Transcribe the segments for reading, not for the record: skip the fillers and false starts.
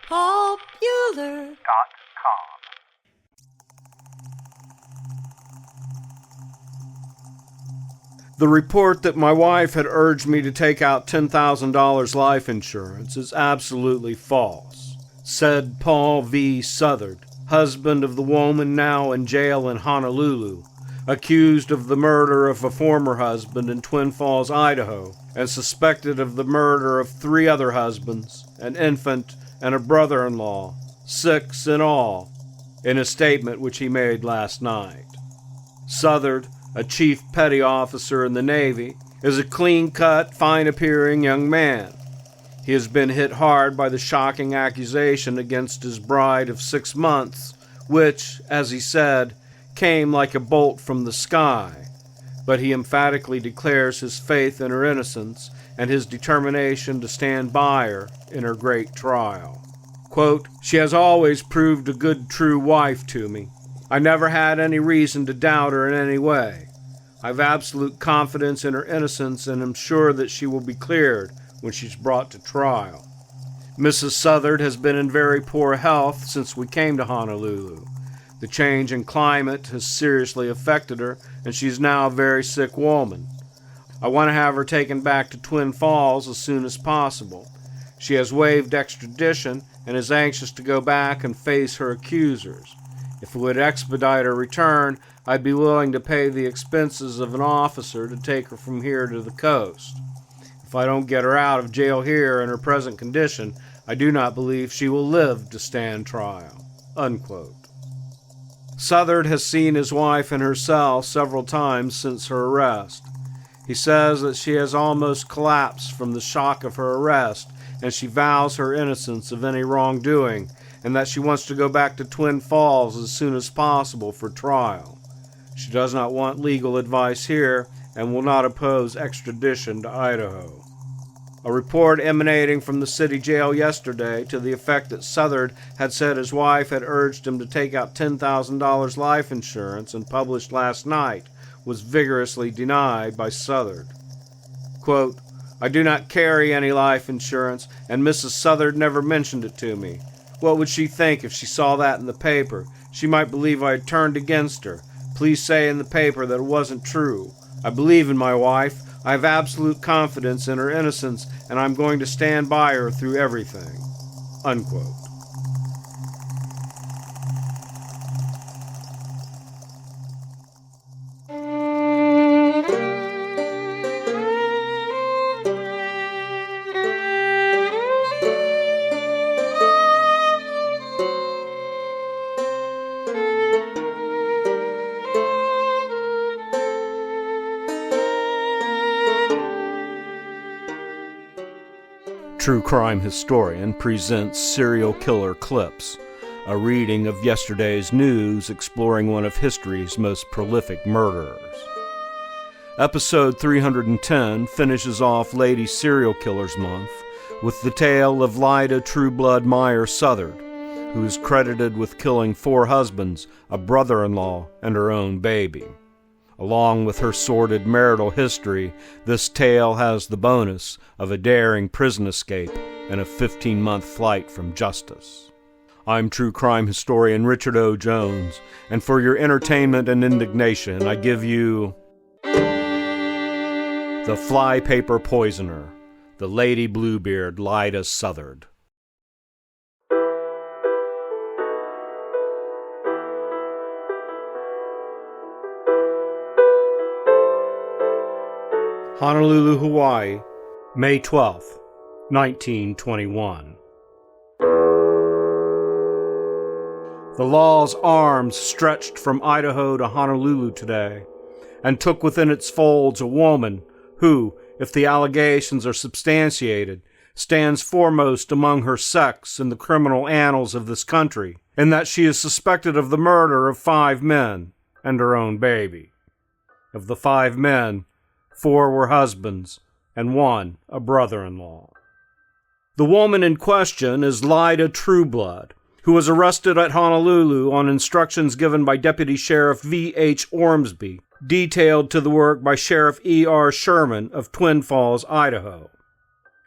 Popular.com. The report that my wife had urged me to take out $10,000 life insurance is absolutely false, said Paul V. Southard, husband of the woman now in jail in Honolulu, accused of the murder of a former husband in Twin Falls, Idaho, and suspected of the murder of 3 other husbands, an infant, and a brother-in-law, 6 in all, in a statement which he made last night. Southard, a chief petty officer in the Navy, is a clean-cut, fine-appearing young man. He has been hit hard by the shocking accusation against his bride of 6 months, which, as he said, came like a bolt from the sky, but he emphatically declares his faith in her innocence and his determination to stand by her in her great trial. Quote, "She has always proved a good, true wife to me. I never had any reason to doubt her in any way. I have absolute confidence in her innocence and am sure that she will be cleared when she's brought to trial. Mrs. Southard has been in very poor health since we came to Honolulu. The change in climate has seriously affected her, and she's now a very sick woman. I want to have her taken back to Twin Falls as soon as possible. She has waived extradition and is anxious to go back and face her accusers. If it would expedite her return, I'd be willing to pay the expenses of an officer to take her from here to the coast. If I don't get her out of jail here in her present condition, I do not believe she will live to stand trial." Unquote. Southard has seen his wife in her cell several times since her arrest. He says that she has almost collapsed from the shock of her arrest, and she vows her innocence of any wrongdoing, and that she wants to go back to Twin Falls as soon as possible for trial. She does not want legal advice here and will not oppose extradition to Idaho. A report emanating from the city jail yesterday to the effect that Southard had said his wife had urged him to take out $10,000 life insurance and published last night was vigorously denied by Southard. Quote, "I do not carry any life insurance, and Mrs. Southard never mentioned it to me. What would she think if she saw that in the paper? She might believe I had turned against her. Please say in the paper that it wasn't true. I believe in my wife. I have absolute confidence in her innocence, and I'm going to stand by her through everything." Unquote. True Crime Historian presents Serial Killer Clips, a reading of yesterday's news exploring one of history's most prolific murderers. Episode 310 finishes off Lady Serial Killers Month with the tale of Lyda Trueblood Meyer Southard, who is credited with killing 4 husbands, a brother-in-law, and her own baby. Along with her sordid marital history, this tale has the bonus of a daring prison escape and a 15-month flight from justice. I'm true crime historian Richard O. Jones, and for your entertainment and indignation, I give you The Flypaper Poisoner, the Lady Bluebeard, Lyda Southard. Honolulu, Hawaii, May 12, 1921. The law's arms stretched from Idaho to Honolulu today, and took within its folds a woman who, if the allegations are substantiated, stands foremost among her sex in the criminal annals of this country, in that she is suspected of the murder of 5 men and her own baby. Of the 5 men, 4 were husbands, and 1 a brother-in-law. The woman in question is Lyda Trueblood, who was arrested at Honolulu on instructions given by Deputy Sheriff V.H. Ormsby, detailed to the work by Sheriff E.R. Sherman of Twin Falls, Idaho.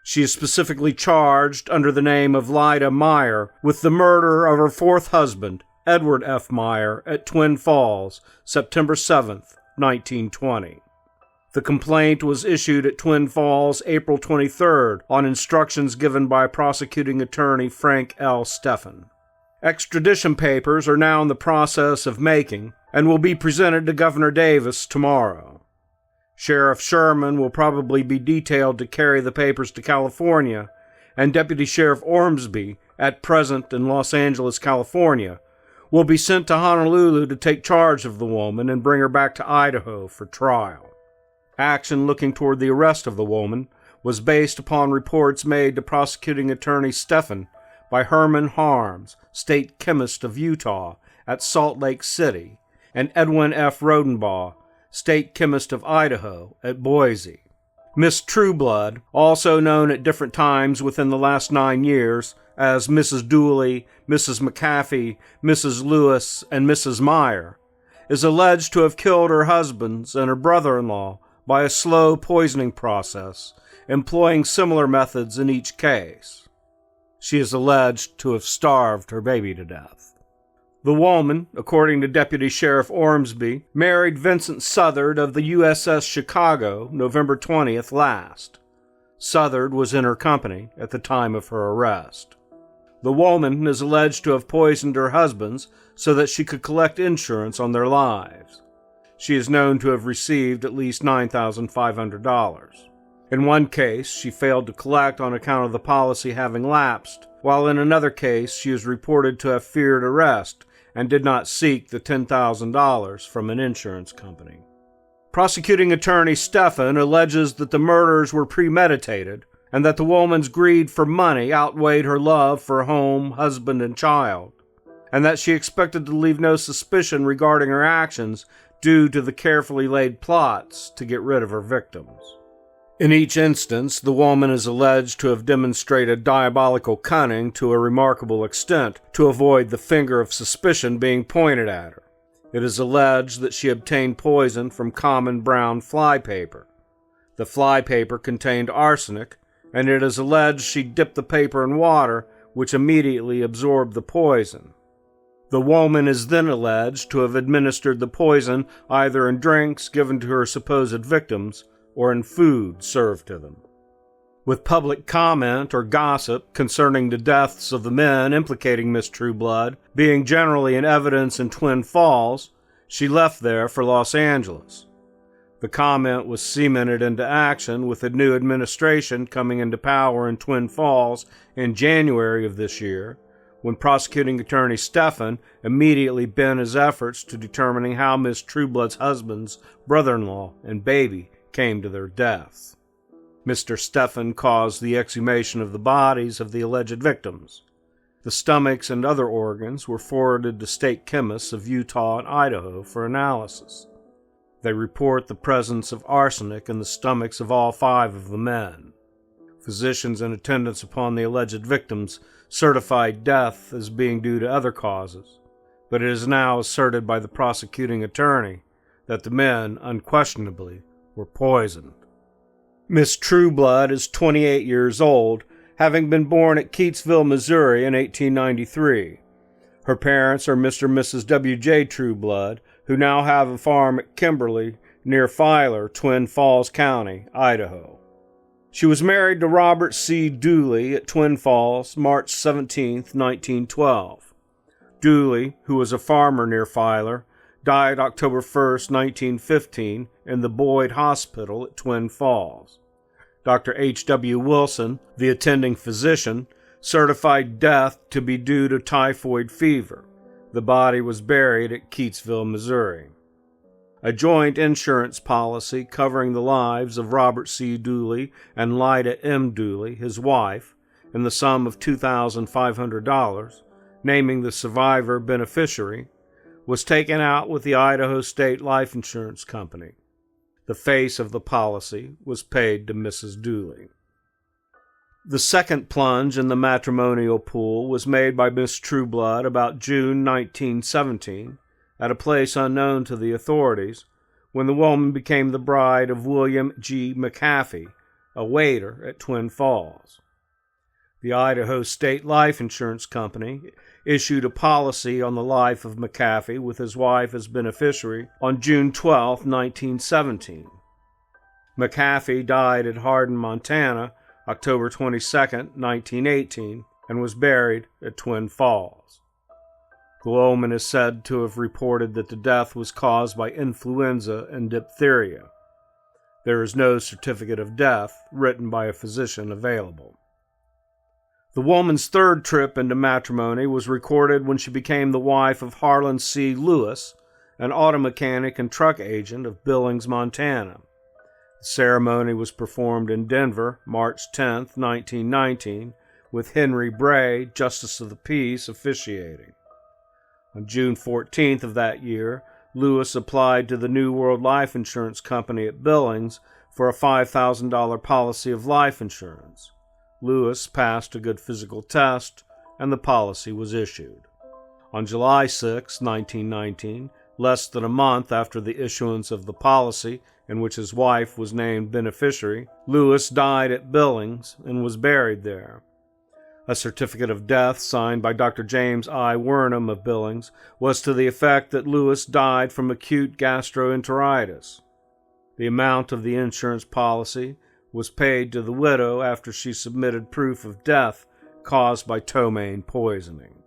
She is specifically charged under the name of Lyda Meyer with the murder of her fourth husband, Edward F. Meyer, at Twin Falls, September 7, 1920. The complaint was issued at Twin Falls April 23rd on instructions given by prosecuting attorney Frank L. Steffen. Extradition papers are now in the process of making and will be presented to Governor Davis tomorrow. Sheriff Sherman will probably be detailed to carry the papers to California, and Deputy Sheriff Ormsby, at present in Los Angeles, California, will be sent to Honolulu to take charge of the woman and bring her back to Idaho for trial. Action looking toward the arrest of the woman was based upon reports made to prosecuting attorney Steffen by Herman Harms, state chemist of Utah, at Salt Lake City, and Edwin F. Rodenbaugh, state chemist of Idaho, at Boise. Miss Trueblood, also known at different times within the last 9 years as Mrs. Dooley, Mrs. McAfee, Mrs. Lewis, and Mrs. Meyer, is alleged to have killed her husbands and her brother-in-law by a slow poisoning process, employing similar methods in each case. She is alleged to have starved her baby to death. The woman, according to Deputy Sheriff Ormsby, married Vincent Southard of the USS Chicago November 20th last. Southard was in her company at the time of her arrest. The woman is alleged to have poisoned her husbands so that she could collect insurance on their lives. She is known to have received at least $9,500. In one case, she failed to collect on account of the policy having lapsed, while in another case she is reported to have feared arrest and did not seek the $10,000 from an insurance company. Prosecuting attorney Steffen alleges that the murders were premeditated and that the woman's greed for money outweighed her love for home, husband, and child, and that she expected to leave no suspicion regarding her actions due to the carefully laid plots to get rid of her victims. In each instance, the woman is alleged to have demonstrated diabolical cunning to a remarkable extent to avoid the finger of suspicion being pointed at her. It is alleged that she obtained poison from common brown flypaper. The flypaper contained arsenic, and it is alleged she dipped the paper in water, which immediately absorbed the poison. The woman is then alleged to have administered the poison either in drinks given to her supposed victims or in food served to them. With public comment or gossip concerning the deaths of the men implicating Miss Trueblood being generally in evidence in Twin Falls, she left there for Los Angeles. The comment was cemented into action with the new administration coming into power in Twin Falls in January of this year, when prosecuting attorney Steffen immediately bent his efforts to determining how Miss Trueblood's husband's brother-in-law and baby came to their death. Mr. Steffen caused the exhumation of the bodies of the alleged victims. The stomachs and other organs were forwarded to state chemists of Utah and Idaho for analysis. They report the presence of arsenic in the stomachs of all 5 of the men. Physicians in attendance upon the alleged victims certified death as being due to other causes, but it is now asserted by the prosecuting attorney that the men unquestionably were poisoned. Miss Trueblood is 28 years old, having been born at Keatsville, Missouri in 1893. Her parents are Mr. and Mrs. W.J. Trueblood, who now have a farm at Kimberly near Filer, Twin Falls County, Idaho. She was married to Robert C. Dooley at Twin Falls, March 17, 1912. Dooley, who was a farmer near Filer, died October 1, 1915, in the Boyd Hospital at Twin Falls. Dr. H.W. Wilson, the attending physician, certified death to be due to typhoid fever. The body was buried at Keatsville, Missouri. A joint insurance policy covering the lives of Robert C. Dooley and Lyda M. Dooley, his wife, in the sum of $2,500, naming the survivor beneficiary, was taken out with the Idaho State Life Insurance Company. The face of the policy was paid to Mrs. Dooley. The second plunge in the matrimonial pool was made by Miss Trueblood about June 1917, at a place unknown to the authorities, when the woman became the bride of William G. McAfee, a waiter at Twin Falls. The Idaho State Life Insurance Company issued a policy on the life of McAfee with his wife as beneficiary on June 12, 1917. McAfee died at Hardin, Montana, October 22, 1918, and was buried at Twin Falls. The woman is said to have reported that the death was caused by influenza and diphtheria. There is no certificate of death written by a physician available. The woman's third trip into matrimony was recorded when she became the wife of Harlan C. Lewis, an auto mechanic and truck agent of Billings, Montana. The ceremony was performed in Denver, March 10, 1919, with Henry Bray, Justice of the Peace, officiating. On June 14th of that year, Lewis applied to the New World Life Insurance Company at Billings for a $5,000 policy of life insurance. Lewis passed a good physical test, and the policy was issued. On July 6, 1919, less than a month after the issuance of the policy in which his wife was named beneficiary, Lewis died at Billings and was buried there. A certificate of death signed by Dr. James I. Wernham of Billings was to the effect that Lewis died from acute gastroenteritis. The amount of the insurance policy was paid to the widow after she submitted proof of death caused by ptomaine poisoning.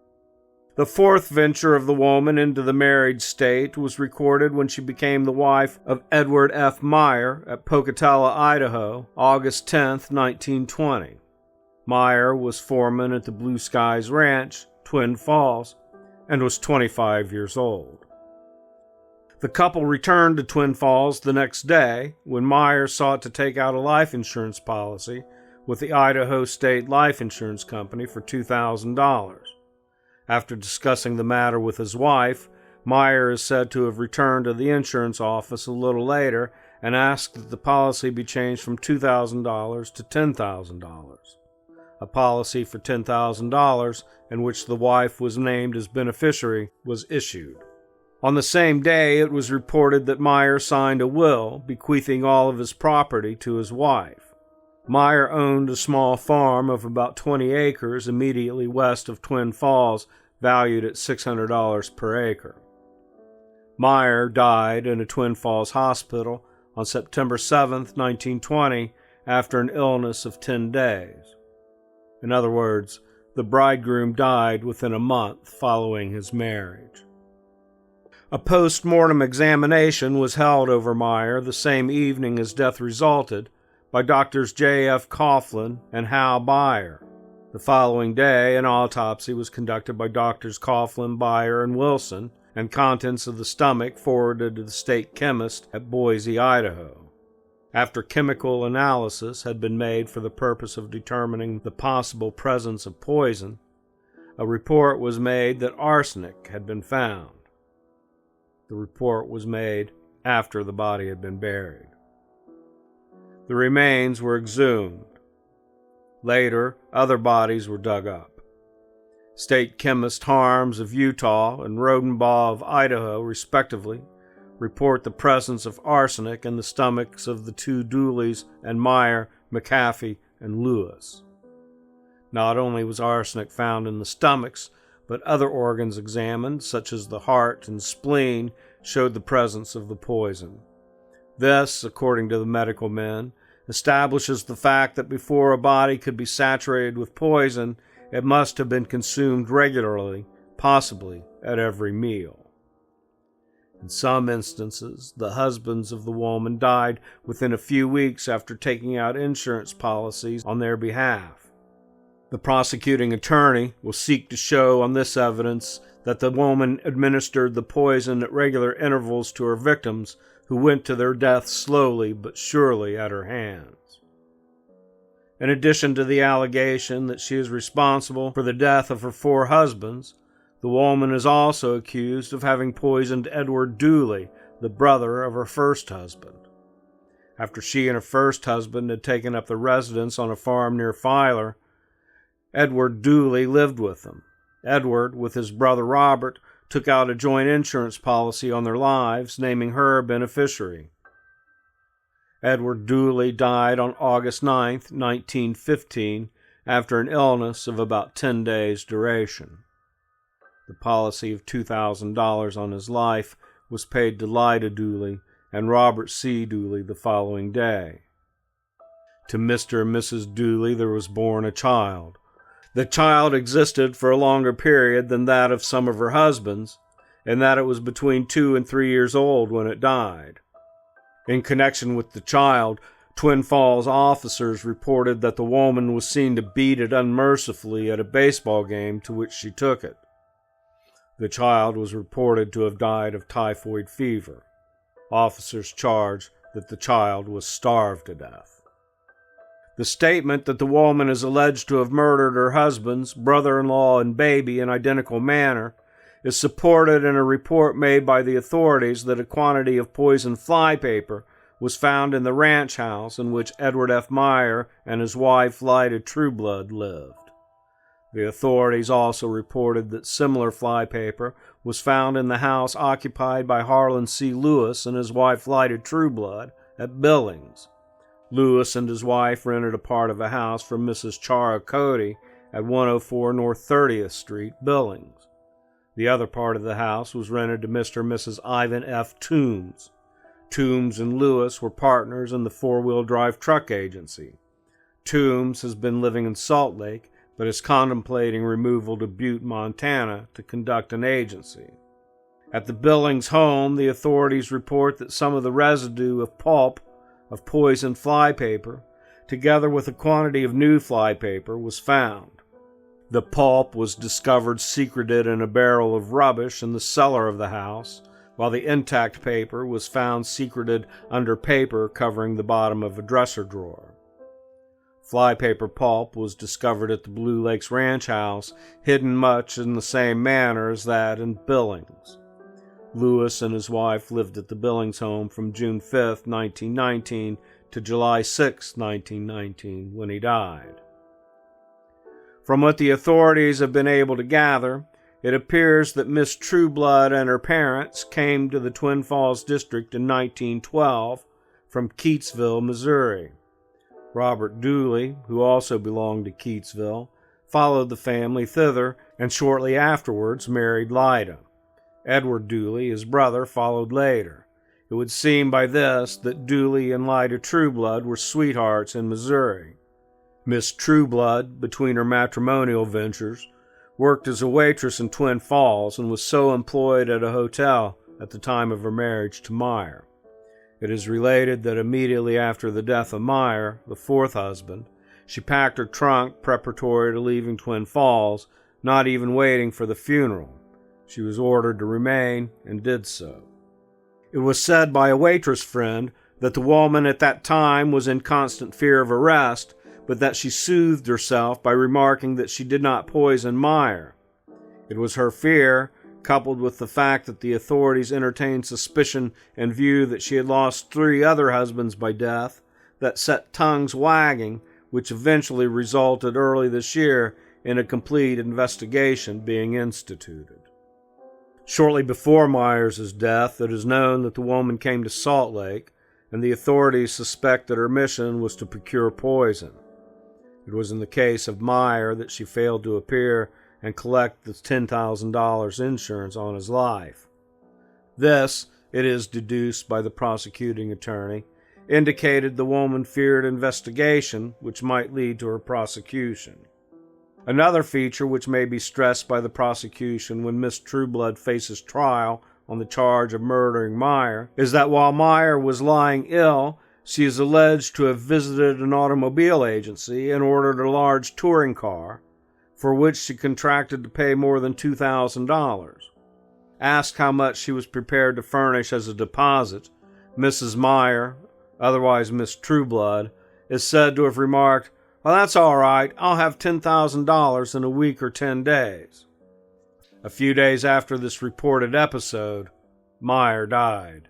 The fourth venture of the woman into the married state was recorded when she became the wife of Edward F. Meyer at Pocatello, Idaho, August 10, 1920. Meyer was foreman at the Blue Skies Ranch, Twin Falls, and was 25 years old. The couple returned to Twin Falls the next day when Meyer sought to take out a life insurance policy with the Idaho State Life Insurance Company for $2,000. After discussing the matter with his wife, Meyer is said to have returned to the insurance office a little later and asked that the policy be changed from $2,000 to $10,000. A policy for $10,000, in which the wife was named as beneficiary, was issued. On the same day, it was reported that Meyer signed a will bequeathing all of his property to his wife. Meyer owned a small farm of about 20 acres immediately west of Twin Falls, valued at $600 per acre. Meyer died in a Twin Falls hospital on September 7, 1920, after an illness of 10 days. In other words, the bridegroom died within a month following his marriage. A post-mortem examination was held over Meyer the same evening his death resulted by Drs. J.F. Coughlin and Hal Beyer. The following day, an autopsy was conducted by Drs. Coughlin, Beyer, and Wilson, and contents of the stomach forwarded to the state chemist at Boise, Idaho. After chemical analysis had been made for the purpose of determining the possible presence of poison, a report was made that arsenic had been found. The report was made after the body had been buried. The remains were exhumed. Later, other bodies were dug up. State chemist Harms of Utah and Rodenbaugh of Idaho, respectively, report the presence of arsenic in the stomachs of the two Dooleys and Meyer, McAfee, and Lewis. Not only was arsenic found in the stomachs, but other organs examined, such as the heart and spleen, showed the presence of the poison. This, according to the medical men, establishes the fact that before a body could be saturated with poison, it must have been consumed regularly, possibly at every meal. In some instances, the husbands of the woman died within a few weeks after taking out insurance policies on their behalf. The prosecuting attorney will seek to show on this evidence that the woman administered the poison at regular intervals to her victims, who went to their death slowly but surely at her hands. In addition to the allegation that she is responsible for the death of her 4 husbands, the woman is also accused of having poisoned Edward Dooley, the brother of her first husband. After she and her first husband had taken up the residence on a farm near Filer, Edward Dooley lived with them. Edward, with his brother Robert, took out a joint insurance policy on their lives, naming her beneficiary. Edward Dooley died on August 9, 1915, after an illness of about 10 days' duration. The policy of $2,000 on his life was paid to Lyda Dooley and Robert C. Dooley the following day. To Mr. and Mrs. Dooley there was born a child. The child existed for a longer period than that of some of her husbands, in that it was between 2 and 3 years old when it died. In connection with the child, Twin Falls officers reported that the woman was seen to beat it unmercifully at a baseball game to which she took it. The child was reported to have died of typhoid fever. Officers charged that the child was starved to death. The statement that the woman is alleged to have murdered her husband's brother-in-law and baby in identical manner is supported in a report made by the authorities that a quantity of poisoned flypaper was found in the ranch house in which Edward F. Meyer and his wife Lyda Trueblood lived. The authorities also reported that similar flypaper was found in the house occupied by Harlan C. Lewis and his wife Lyda Trueblood at Billings. Lewis and his wife rented a part of a house from Mrs. Chara Cody at 104 North 30th Street, Billings. The other part of the house was rented to Mr. and Mrs. Ivan F. Toombs. Toombs and Lewis were partners in the four-wheel drive truck agency. Toombs has been living in Salt Lake, but is contemplating removal to Butte, Montana, to conduct an agency. At the Billings home, the authorities report that some of the residue of pulp of poisoned flypaper, together with a quantity of new flypaper, was found. The pulp was discovered secreted in a barrel of rubbish in the cellar of the house, while the intact paper was found secreted under paper covering the bottom of a dresser drawer. Flypaper pulp was discovered at the Blue Lakes Ranch house, hidden much in the same manner as that in Billings. Lewis and his wife lived at the Billings home from June 5, 1919 to July 6, 1919, when he died. From what the authorities have been able to gather, it appears that Miss Trueblood and her parents came to the Twin Falls district in 1912 from Keatsville, Missouri. Robert Dooley, who also belonged to Keatsville, followed the family thither and shortly afterwards married Lyda. Edward Dooley, his brother, followed later. It would seem by this that Dooley and Lyda Trueblood were sweethearts in Missouri. Miss Trueblood, between her matrimonial ventures, worked as a waitress in Twin Falls and was so employed at a hotel at the time of her marriage to Meyer. It is related that immediately after the death of Meyer, the fourth husband, she packed her trunk preparatory to leaving Twin Falls, not even waiting for the funeral. She was ordered to remain and did so. It was said by a waitress friend that the woman at that time was in constant fear of arrest, but that she soothed herself by remarking that she did not poison Meyer. It was her fear, coupled with the fact that the authorities entertained suspicion and view that she had lost 3 other husbands by death, that set tongues wagging, which eventually resulted early this year in a complete investigation being instituted. Shortly before Myers' death, it is known that the woman came to Salt Lake, and the authorities suspect that her mission was to procure poison. It was in the case of Meyer that she failed to appear and collect the $10,000 insurance on his life. This, it is deduced by the prosecuting attorney, indicated the woman feared investigation, which might lead to her prosecution. Another feature which may be stressed by the prosecution when Miss Trueblood faces trial on the charge of murdering Meyer is that while Meyer was lying ill, she is alleged to have visited an automobile agency and ordered a large touring car, for which she contracted to pay more than $2,000. Asked how much she was prepared to furnish as a deposit, Mrs. Meyer, otherwise Miss Trueblood, is said to have remarked, "Well, that's all right. I'll have $10,000 in a week or 10 days. A few days after this reported episode, Meyer died.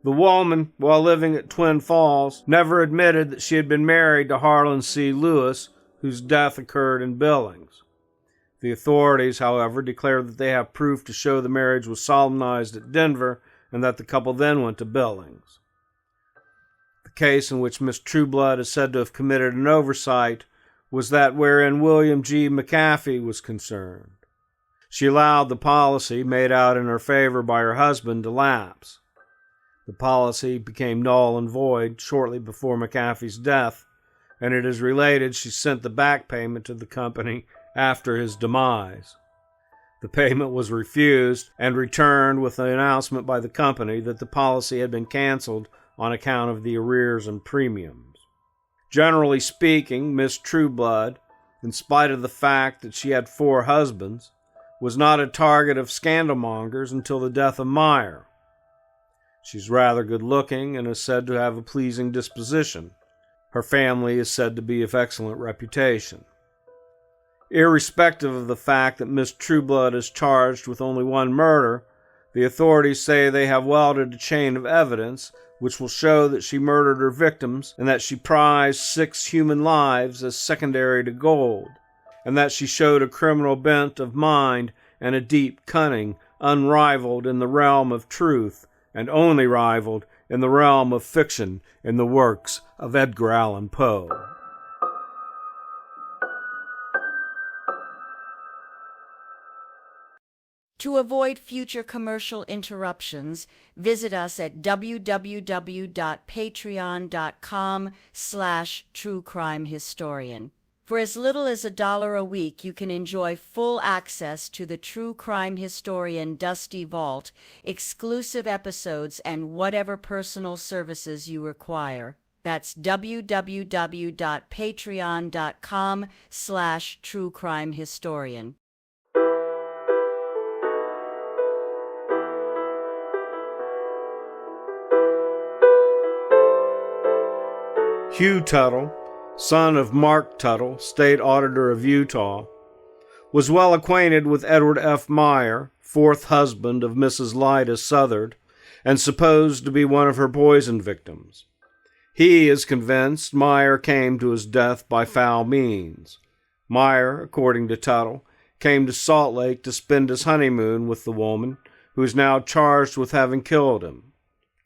The woman, while living at Twin Falls, never admitted that she had been married to Harlan C. Lewis, whose death occurred in Billings. The authorities, however, declare that they have proof to show the marriage was solemnized at Denver and that the couple then went to Billings. case in which Miss Trueblood is said to have committed an oversight was that wherein William G. McAfee was concerned. She allowed the policy made out in her favor by her husband to lapse. The policy became null and void shortly before McAfee's death, and it is related she sent the back payment to the company after his demise. The payment was refused and returned with an announcement by the company that the policy had been canceled on account of the arrears and premiums. Generally speaking, Miss Trueblood, in spite of the fact that she had 4 husbands, was not a target of scandalmongers until the death of Meyer. She's rather good-looking and is said to have a pleasing disposition. Her family is said to be of excellent reputation. Irrespective of the fact that Miss Trueblood is charged with only 1 murder, the authorities say they have welded a chain of evidence which will show that she murdered her victims and that she prized 6 human lives as secondary to gold, and that she showed a criminal bent of mind and a deep cunning unrivaled in the realm of truth and only rivaled in the realm of fiction in the works of Edgar Allan Poe. To avoid future commercial interruptions, visit us at www.patreon.com/truecrimehistorian. For as little as $1 a week, you can enjoy full access to the True Crime Historian Dusty Vault, exclusive episodes, and whatever personal services you require. That's www.patreon.com/truecrimehistorian. Hugh Tuttle, son of Mark Tuttle, state auditor of Utah, was well acquainted with Edward F. Meyer, 4th husband of Mrs. Lyda Southard, and supposed to be one of her poison victims. He is convinced Meyer came to his death by foul means. Meyer, according to Tuttle, came to Salt Lake to spend his honeymoon with the woman who is now charged with having killed him.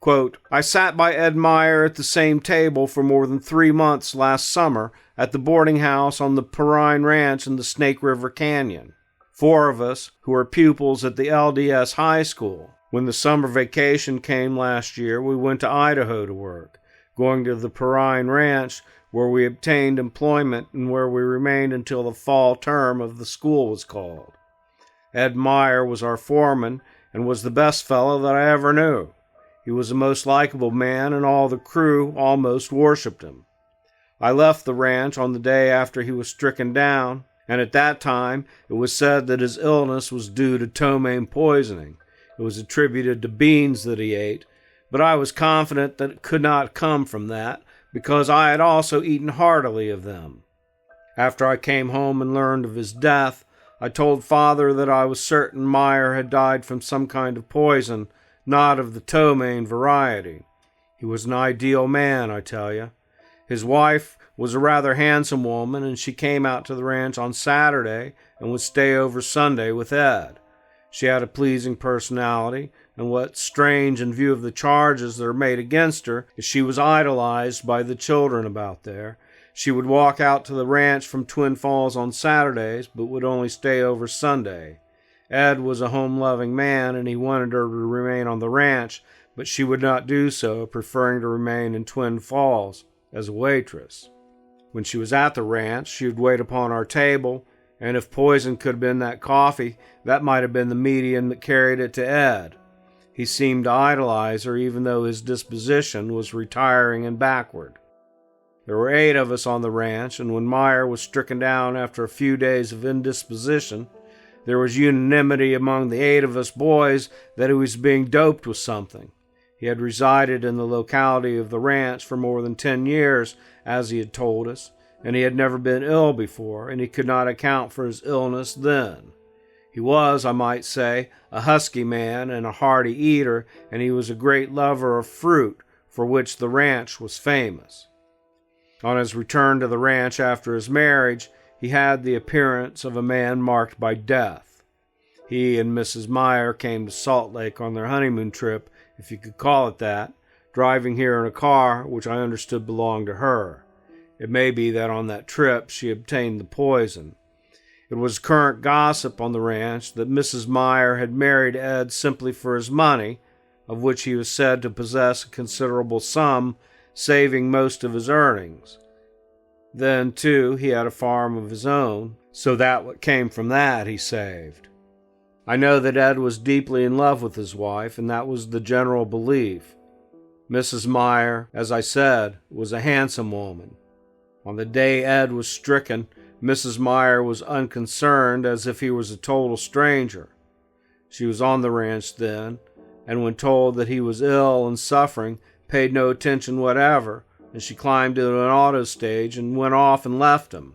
Quote, I sat by Ed Meyer at the same table for more than 3 months last summer at the boarding house on the Perrine Ranch in the Snake River Canyon. 4 of us, who are pupils at the LDS High School. When the summer vacation came last year, we went to Idaho to work, going to the Perrine Ranch, where we obtained employment and where we remained until the fall term of the school was called. Ed Meyer was our foreman and was the best fellow that I ever knew. He was a most likable man, and all the crew almost worshipped him. I left the ranch on the day after he was stricken down, and at that time it was said that his illness was due to ptomaine poisoning. It was attributed to beans that he ate, but I was confident that it could not come from that, because I had also eaten heartily of them. After I came home and learned of his death, I told Father that I was certain Meyer had died from some kind of poison, not of the ptomaine variety. He was an ideal man, I tell you. His wife was a rather handsome woman, and she came out to the ranch on Saturday and would stay over Sunday with Ed. She had a pleasing personality, and what's strange in view of the charges that are made against her is she was idolized by the children about there. She would walk out to the ranch from Twin Falls on Saturdays, but would only stay over Sunday. Ed was a home-loving man, and he wanted her to remain on the ranch, but she would not do so, preferring to remain in Twin Falls as a waitress. When she was at the ranch, she would wait upon our table, and if poison could have been that coffee, that might have been the medium that carried it to Ed. He seemed to idolize her, even though his disposition was retiring and backward. There were 8 of us on the ranch, and when Meyer was stricken down after a few days of indisposition, there was unanimity among the 8 of us boys that he was being doped with something. He had resided in the locality of the ranch for more than 10 years, as he had told us, and he had never been ill before, and he could not account for his illness then. He was, I might say, a husky man and a hearty eater, and he was a great lover of fruit, for which the ranch was famous. On his return to the ranch after his marriage, he had the appearance of a man marked by death. He and Mrs. Meyer came to Salt Lake on their honeymoon trip, if you could call it that, driving here in a car which I understood belonged to her. It may be that on that trip she obtained the poison. It was current gossip on the ranch that Mrs. Meyer had married Ed simply for his money, of which he was said to possess a considerable sum, saving most of his earnings. Then, too, he had a farm of his own, so that what came from that he saved. I know that Ed was deeply in love with his wife, and that was the general belief. Mrs. Meyer, as I said, was a handsome woman. On the day Ed was stricken, Mrs. Meyer was unconcerned, as if he was a total stranger. She was on the ranch then, and when told that he was ill and suffering, paid no attention whatever, and she climbed into an auto stage and went off and left him.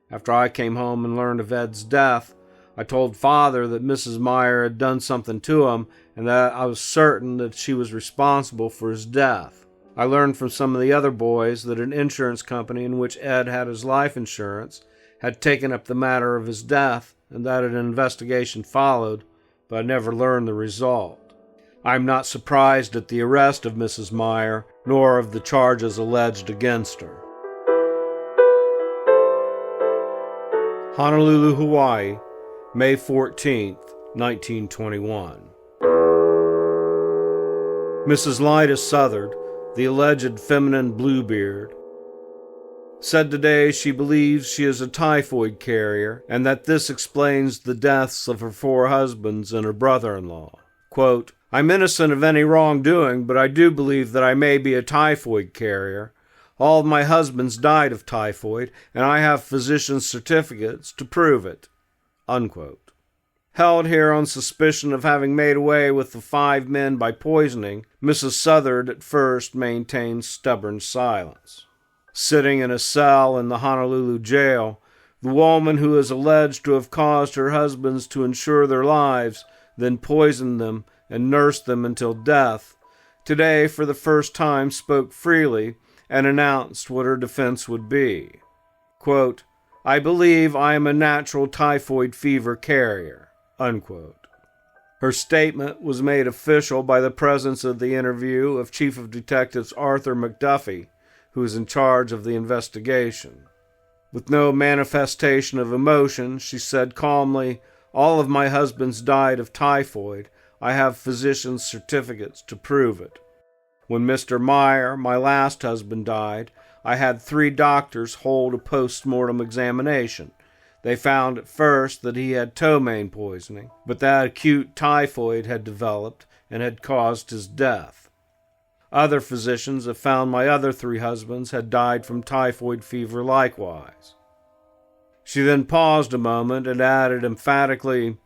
After I came home and learned of Ed's death, I told Father that Mrs. Meyer had done something to him and that I was certain that she was responsible for his death. I learned from some of the other boys that an insurance company in which Ed had his life insurance had taken up the matter of his death and that an investigation followed, but I never learned the result. I am not surprised at the arrest of Mrs. Meyer, nor of the charges alleged against her. Honolulu, Hawaii, May 14, 1921. Mrs. Lyda Southard, the alleged feminine Bluebeard, said today she believes she is a typhoid carrier and that this explains the deaths of her 4 husbands and her brother-in-law. Quote, I'm innocent of any wrongdoing, but I do believe that I may be a typhoid carrier. All of my husbands died of typhoid, and I have physician's certificates to prove it. Unquote. Held here on suspicion of having made away with the 5 men by poisoning, Mrs. Southard at first maintained stubborn silence. Sitting in a cell in the Honolulu jail, the woman who is alleged to have caused her husbands to insure their lives, then poisoned them and nursed them until death, today for the first time spoke freely and announced what her defense would be. Quote, I believe I am a natural typhoid fever carrier. Unquote. Her statement was made official by the presence of the interview of Chief of Detectives Arthur McDuffie, who is in charge of the investigation. With no manifestation of emotion, she said calmly, all of my husbands died of typhoid. I have physician's certificates to prove it. When Mr. Meyer, my last husband, died, I had 3 doctors hold a post-mortem examination. They found at first that he had ptomaine poisoning, but that acute typhoid had developed and had caused his death. Other physicians have found my other 3 husbands had died from typhoid fever likewise. She then paused a moment and added emphatically,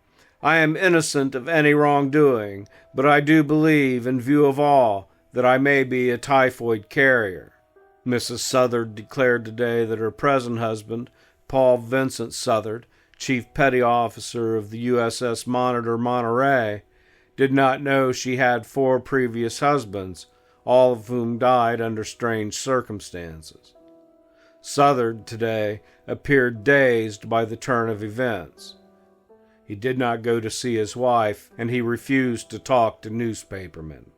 I am innocent of any wrongdoing, but I do believe, in view of all, that I may be a typhoid carrier. Mrs. Southard declared today that her present husband, Paul Vincent Southard, Chief Petty Officer of the USS Monitor Monterey, did not know she had 4 previous husbands, all of whom died under strange circumstances. Southard today appeared dazed by the turn of events. He did not go to see his wife, and he refused to talk to newspapermen.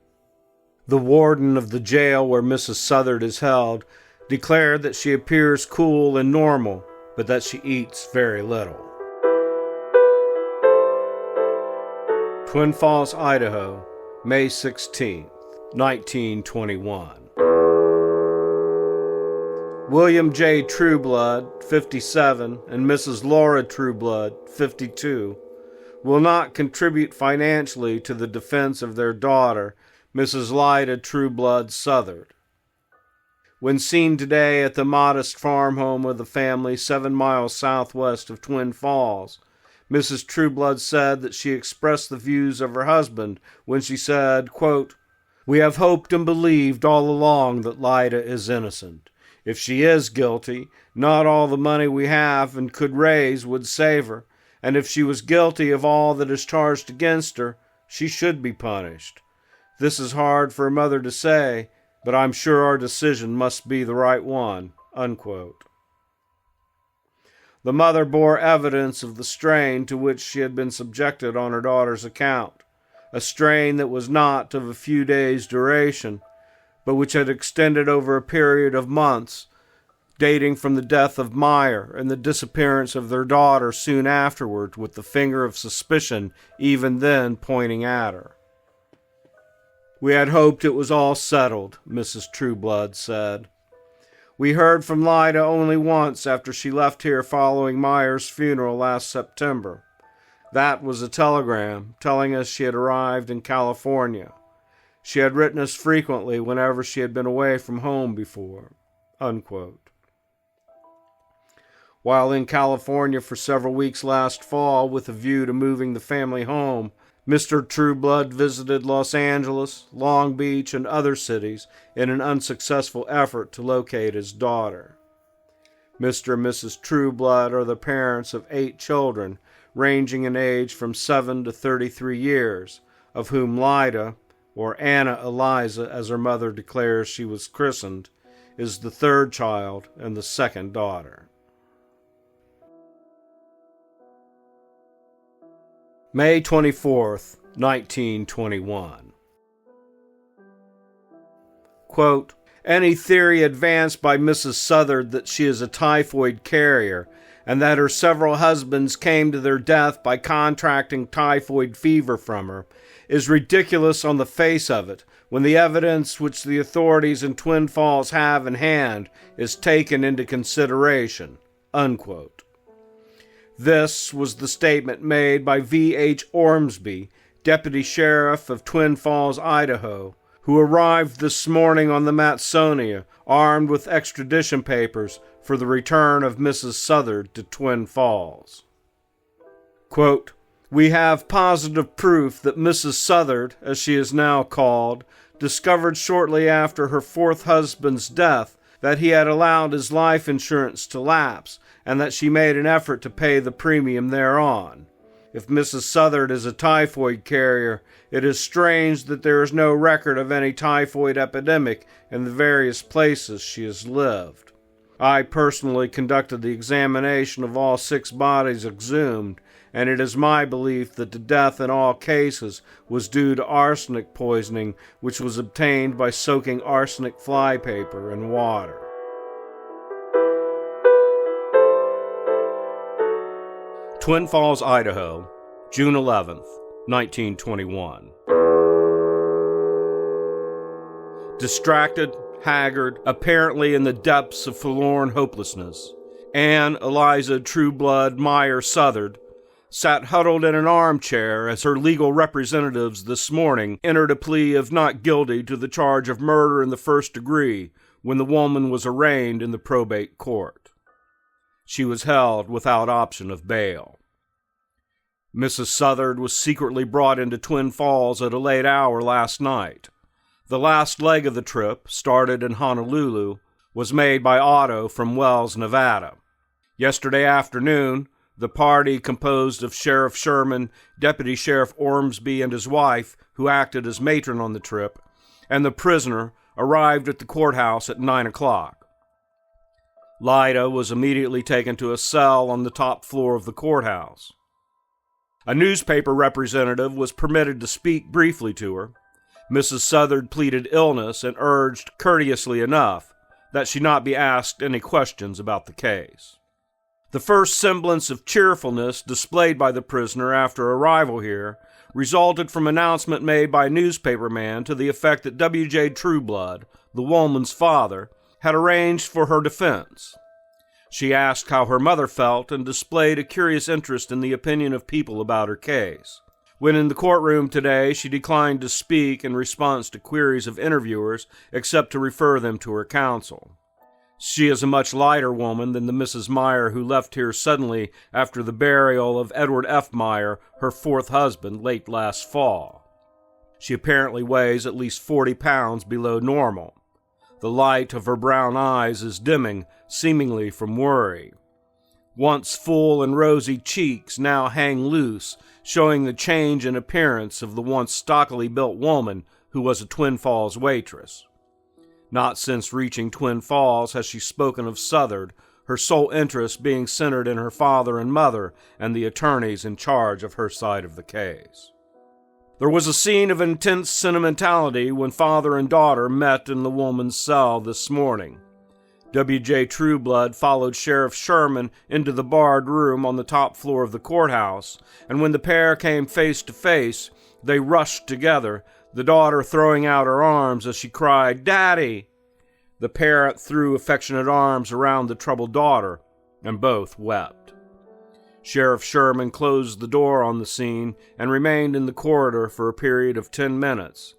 The warden of the jail where Mrs. Southard is held declared that she appears cool and normal, but that she eats very little. Twin Falls, Idaho, May 16, 1921. William J. Trueblood, 57, and Mrs. Laura Trueblood, 52, will not contribute financially to the defense of their daughter, Mrs. Lyda Trueblood Southard. When seen today at the modest farm home of the family 7 miles southwest of Twin Falls, Mrs. Trueblood said that she expressed the views of her husband when she said, quote, we have hoped and believed all along that Lyda is innocent. If she is guilty, not all the money we have and could raise would save her, and if she was guilty of all that is charged against her, she should be punished. This is hard for a mother to say, but I'm sure our decision must be the right one. Unquote. The mother bore evidence of the strain to which she had been subjected on her daughter's account, a strain that was not of a few days' duration, but which had extended over a period of months, dating from the death of Meyer and the disappearance of their daughter soon afterward, with the finger of suspicion even then pointing at her. "We had hoped it was all settled," Mrs. Trueblood said. "We heard from Lyda only once after she left here following Meyer's funeral last September. That was a telegram telling us she had arrived in California. She had written us frequently whenever she had been away from home before." Unquote. While in California for several weeks last fall with a view to moving the family home, Mr. Trueblood visited Los Angeles, Long Beach, and other cities in an unsuccessful effort to locate his daughter. Mr. and Mrs. Trueblood are the parents of 8 children, ranging in age from 7 to 33 years, of whom Lyda, or Anna Eliza as her mother declares she was christened, is the 3rd child and the 2nd daughter. May 24th, 1921. Quote, "Any theory advanced by Mrs. Southard that she is a typhoid carrier and that her several husbands came to their death by contracting typhoid fever from her is ridiculous on the face of it when the evidence which the authorities in Twin Falls have in hand is taken into consideration." Unquote. This was the statement made by V.H. Ormsby, Deputy Sheriff of Twin Falls, Idaho, who arrived this morning on the Matsonia, armed with extradition papers for the return of Mrs. Southard to Twin Falls. Quote, "We have positive proof that Mrs. Southard, as she is now called, discovered shortly after her 4th husband's death that he had allowed his life insurance to lapse and that she made an effort to pay the premium thereon. If Mrs. Southard is a typhoid carrier, it is strange that there is no record of any typhoid epidemic in the various places she has lived. I personally conducted the examination of all 6 bodies exhumed, and it is my belief that the death in all cases was due to arsenic poisoning, which was obtained by soaking arsenic flypaper in water." Twin Falls, Idaho, June 11th, 1921. Distracted, haggard, apparently in the depths of forlorn hopelessness, Anne Lyda Trueblood Meyer Southard sat huddled in an armchair as her legal representatives this morning entered a plea of not guilty to the charge of murder in the 1st degree when the woman was arraigned in the probate court. She was held without option of bail. Mrs. Southard was secretly brought into Twin Falls at a late hour last night. The last leg of the trip, started in Honolulu, was made by auto from Wells, Nevada. Yesterday afternoon, the party composed of Sheriff Sherman, Deputy Sheriff Ormsby and his wife, who acted as matron on the trip, and the prisoner arrived at the courthouse at 9 o'clock. Lyda was immediately taken to a cell on the top floor of the courthouse. A newspaper representative was permitted to speak briefly to her. Mrs. Southard pleaded illness and urged, courteously enough, that she not be asked any questions about the case. The first semblance of cheerfulness displayed by the prisoner after arrival here resulted from an announcement made by a newspaperman to the effect that W.J. Trueblood, the woman's father, had arranged for her defense. She asked how her mother felt and displayed a curious interest in the opinion of people about her case. When in the courtroom today, she declined to speak in response to queries of interviewers except to refer them to her counsel. She is a much lighter woman than the Mrs. Meyer who left here suddenly after the burial of Edward F. Meyer, her 4th husband, late last fall. She apparently weighs at least 40 pounds below normal. The light of her brown eyes is dimming, seemingly from worry. Once full and rosy cheeks now hang loose, showing the change in appearance of the once stockily built woman who was a Twin Falls waitress. Not since reaching Twin Falls has she spoken of Southard, her sole interest being centered in her father and mother and the attorneys in charge of her side of the case. There was a scene of intense sentimentality when father and daughter met in the woman's cell this morning. W.J. Trueblood followed Sheriff Sherman into the barred room on the top floor of the courthouse, and when the pair came face to face, they rushed together, the daughter throwing out her arms as she cried, "Daddy!" The parent threw affectionate arms around the troubled daughter, and both wept. Sheriff Sherman closed the door on the scene and remained in the corridor for a period of 10 minutes.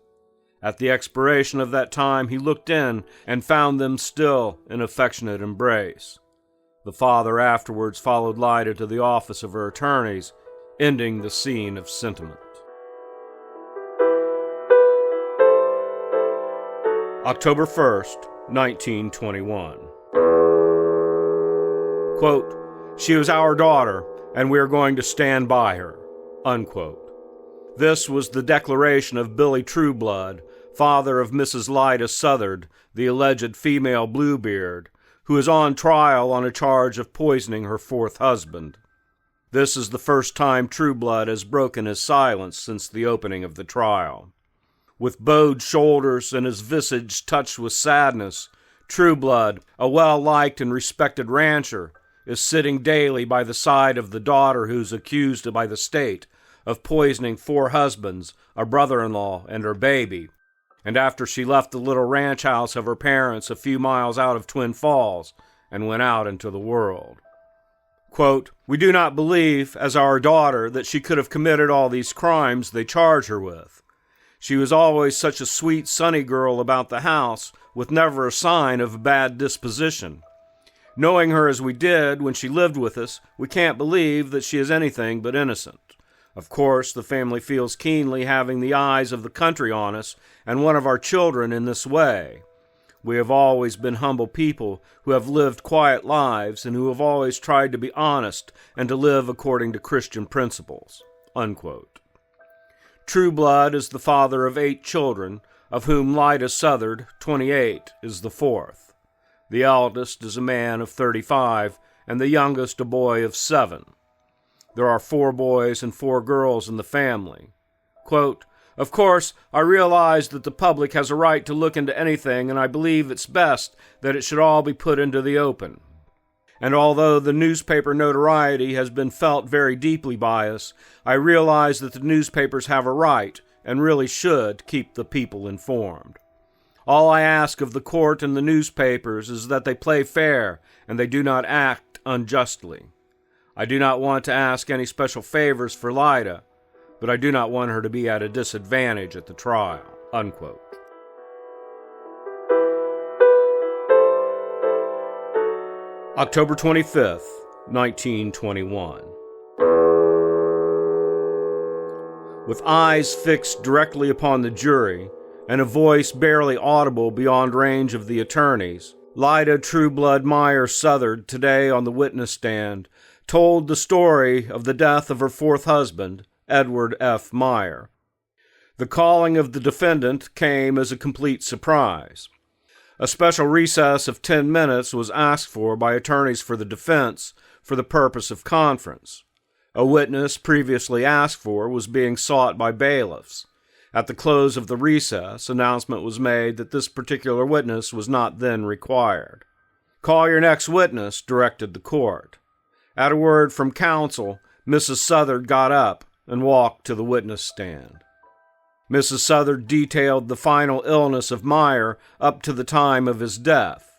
At the expiration of that time, he looked in and found them still in affectionate embrace. The father afterwards followed Lyda to the office of her attorneys, ending the scene of sentiment. October 1st, 1921. Quote, "She was our daughter, and we are going to stand by her." Unquote. This was the declaration of Billy Trueblood, father of Mrs. Lyda Southard, the alleged female Bluebeard, who is on trial on a charge of poisoning her fourth husband. This is the first time Trueblood has broken his silence since the opening of the trial. With bowed shoulders and his visage touched with sadness, Trueblood, a well-liked and respected rancher, is sitting daily by the side of the daughter who's accused by the state of poisoning 4 husbands, a brother-in-law, and her baby, and after she left the little ranch house of her parents a few miles out of Twin Falls and went out into the world. Quote, "We do not believe, as our daughter, that she could have committed all these crimes they charge her with. She was always such a sweet, sunny girl about the house, with never a sign of a bad disposition. Knowing her as we did when she lived with us, we can't believe that she is anything but innocent. Of course, the family feels keenly having the eyes of the country on us and one of our children in this way. We have always been humble people who have lived quiet lives and who have always tried to be honest and to live according to Christian principles." Unquote. Trueblood is the father of 8 children, of whom Lyda Southard, 28, is the 4th. The eldest is a man of 35, and the youngest a boy of 7. There are 4 boys and 4 girls in the family. Quote, "Of course, I realize that the public has a right to look into anything, and I believe it's best that it should all be put into the open. And although the newspaper notoriety has been felt very deeply by us, I realize that the newspapers have a right, and really should, keep the people informed. All I ask of the court and the newspapers is that they play fair, and they do not act unjustly. I do not want to ask any special favors for Lyda, but I do not want her to be at a disadvantage at the trial." Unquote. October 25th, 1921. With eyes fixed directly upon the jury, and a voice barely audible beyond range of the attorneys, Lyda Trueblood Meyer Southard, today on the witness stand, told the story of the death of her 4th husband, Edward F. Meyer. The calling of the defendant came as a complete surprise. A special recess of 10 minutes was asked for by attorneys for the defense for the purpose of conference. A witness previously asked for was being sought by bailiffs. At the close of the recess, announcement was made that this particular witness was not then required. "Call your next witness," directed the court. At a word from counsel, Mrs. Southard got up and walked to the witness stand. Mrs. Southard detailed the final illness of Meyer up to the time of his death.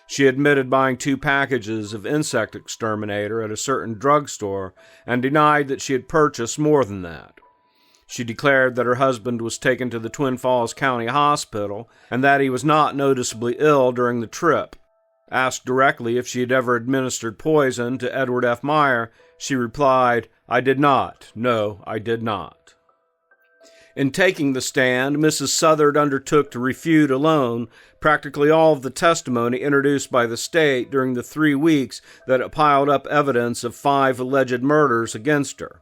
She admitted buying 2 packages of insect exterminator at a certain drugstore and denied that she had purchased more than that. She declared that her husband was taken to the Twin Falls County Hospital and that he was not noticeably ill during the trip. Asked directly if she had ever administered poison to Edward F. Meyer, she replied, "I did not. No, I did not." In taking the stand, Mrs. Southard undertook to refute alone practically all of the testimony introduced by the state during the 3 weeks that it piled up evidence of 5 alleged murders against her.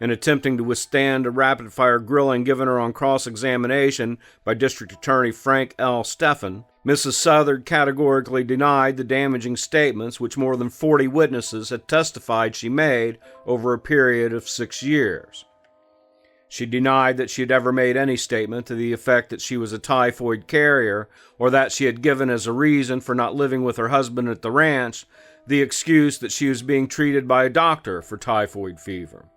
In attempting to withstand a rapid-fire grilling given her on cross-examination by District Attorney Frank L. Steffen, Mrs. Southard categorically denied the damaging statements which more than 40 witnesses had testified she made over a period of 6 years. She denied that she had ever made any statement to the effect that she was a typhoid carrier, or that she had given as a reason for not living with her husband at the ranch the excuse that she was being treated by a doctor for typhoid fever.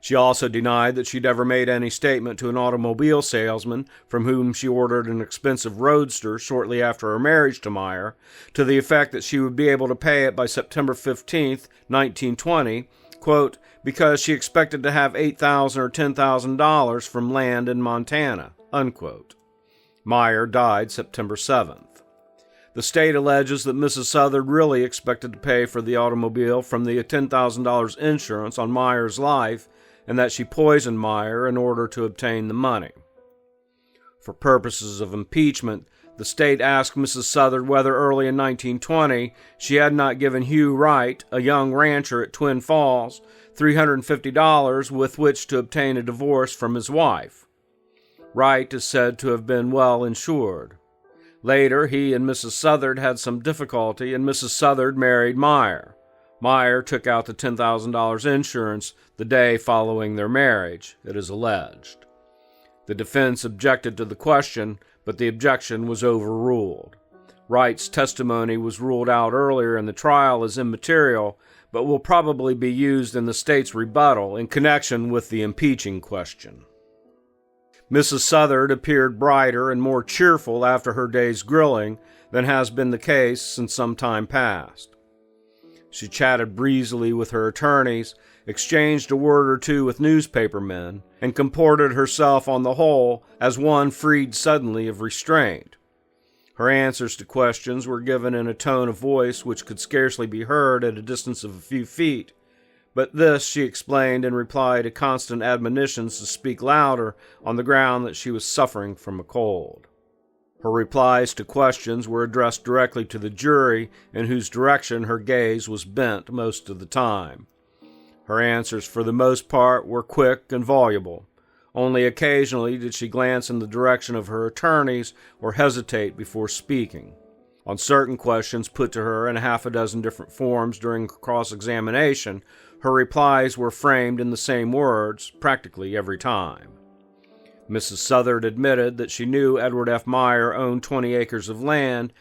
She also denied that she'd ever made any statement to an automobile salesman from whom she ordered an expensive roadster shortly after her marriage to Meyer, to the effect that she would be able to pay it by September 15th, 1920, quote, because she expected to have $8,000 or $10,000 from land in Montana, unquote. Meyer died September 7th. The state alleges that Mrs. Southard really expected to pay for the automobile from the $10,000 insurance on Meyer's life, and that she poisoned Meyer in order to obtain the money. For purposes of impeachment, the state asked Mrs. Southard whether early in 1920 she had not given Hugh Wright, a young rancher at Twin Falls, $350 with which to obtain a divorce from his wife. Wright is said to have been well insured. Later, he and Mrs. Southard had some difficulty, and Mrs. Southard married Meyer. Meyer took out the $10,000 insurance the day following their marriage, it is alleged. The defense objected to the question, but the objection was overruled. Wright's testimony was ruled out earlier in the trial as immaterial, but will probably be used in the state's rebuttal in connection with the impeaching question. Mrs. Southard appeared brighter and more cheerful after her day's grilling than has been the case since some time past. She chatted breezily with her attorneys, exchanged a word or two with newspapermen, and comported herself on the whole as one freed suddenly of restraint. Her answers to questions were given in a tone of voice which could scarcely be heard at a distance of a few feet, but this she explained in reply to constant admonitions to speak louder on the ground that she was suffering from a cold. Her replies to questions were addressed directly to the jury, in whose direction her gaze was bent most of the time. Her answers, for the most part, were quick and voluble. Only occasionally did she glance in the direction of her attorneys or hesitate before speaking. On certain questions put to her in half a dozen different forms during cross-examination, her replies were framed in the same words practically every time. Mrs. Southard admitted that she knew Edward F. Meyer owned 20 acres of land.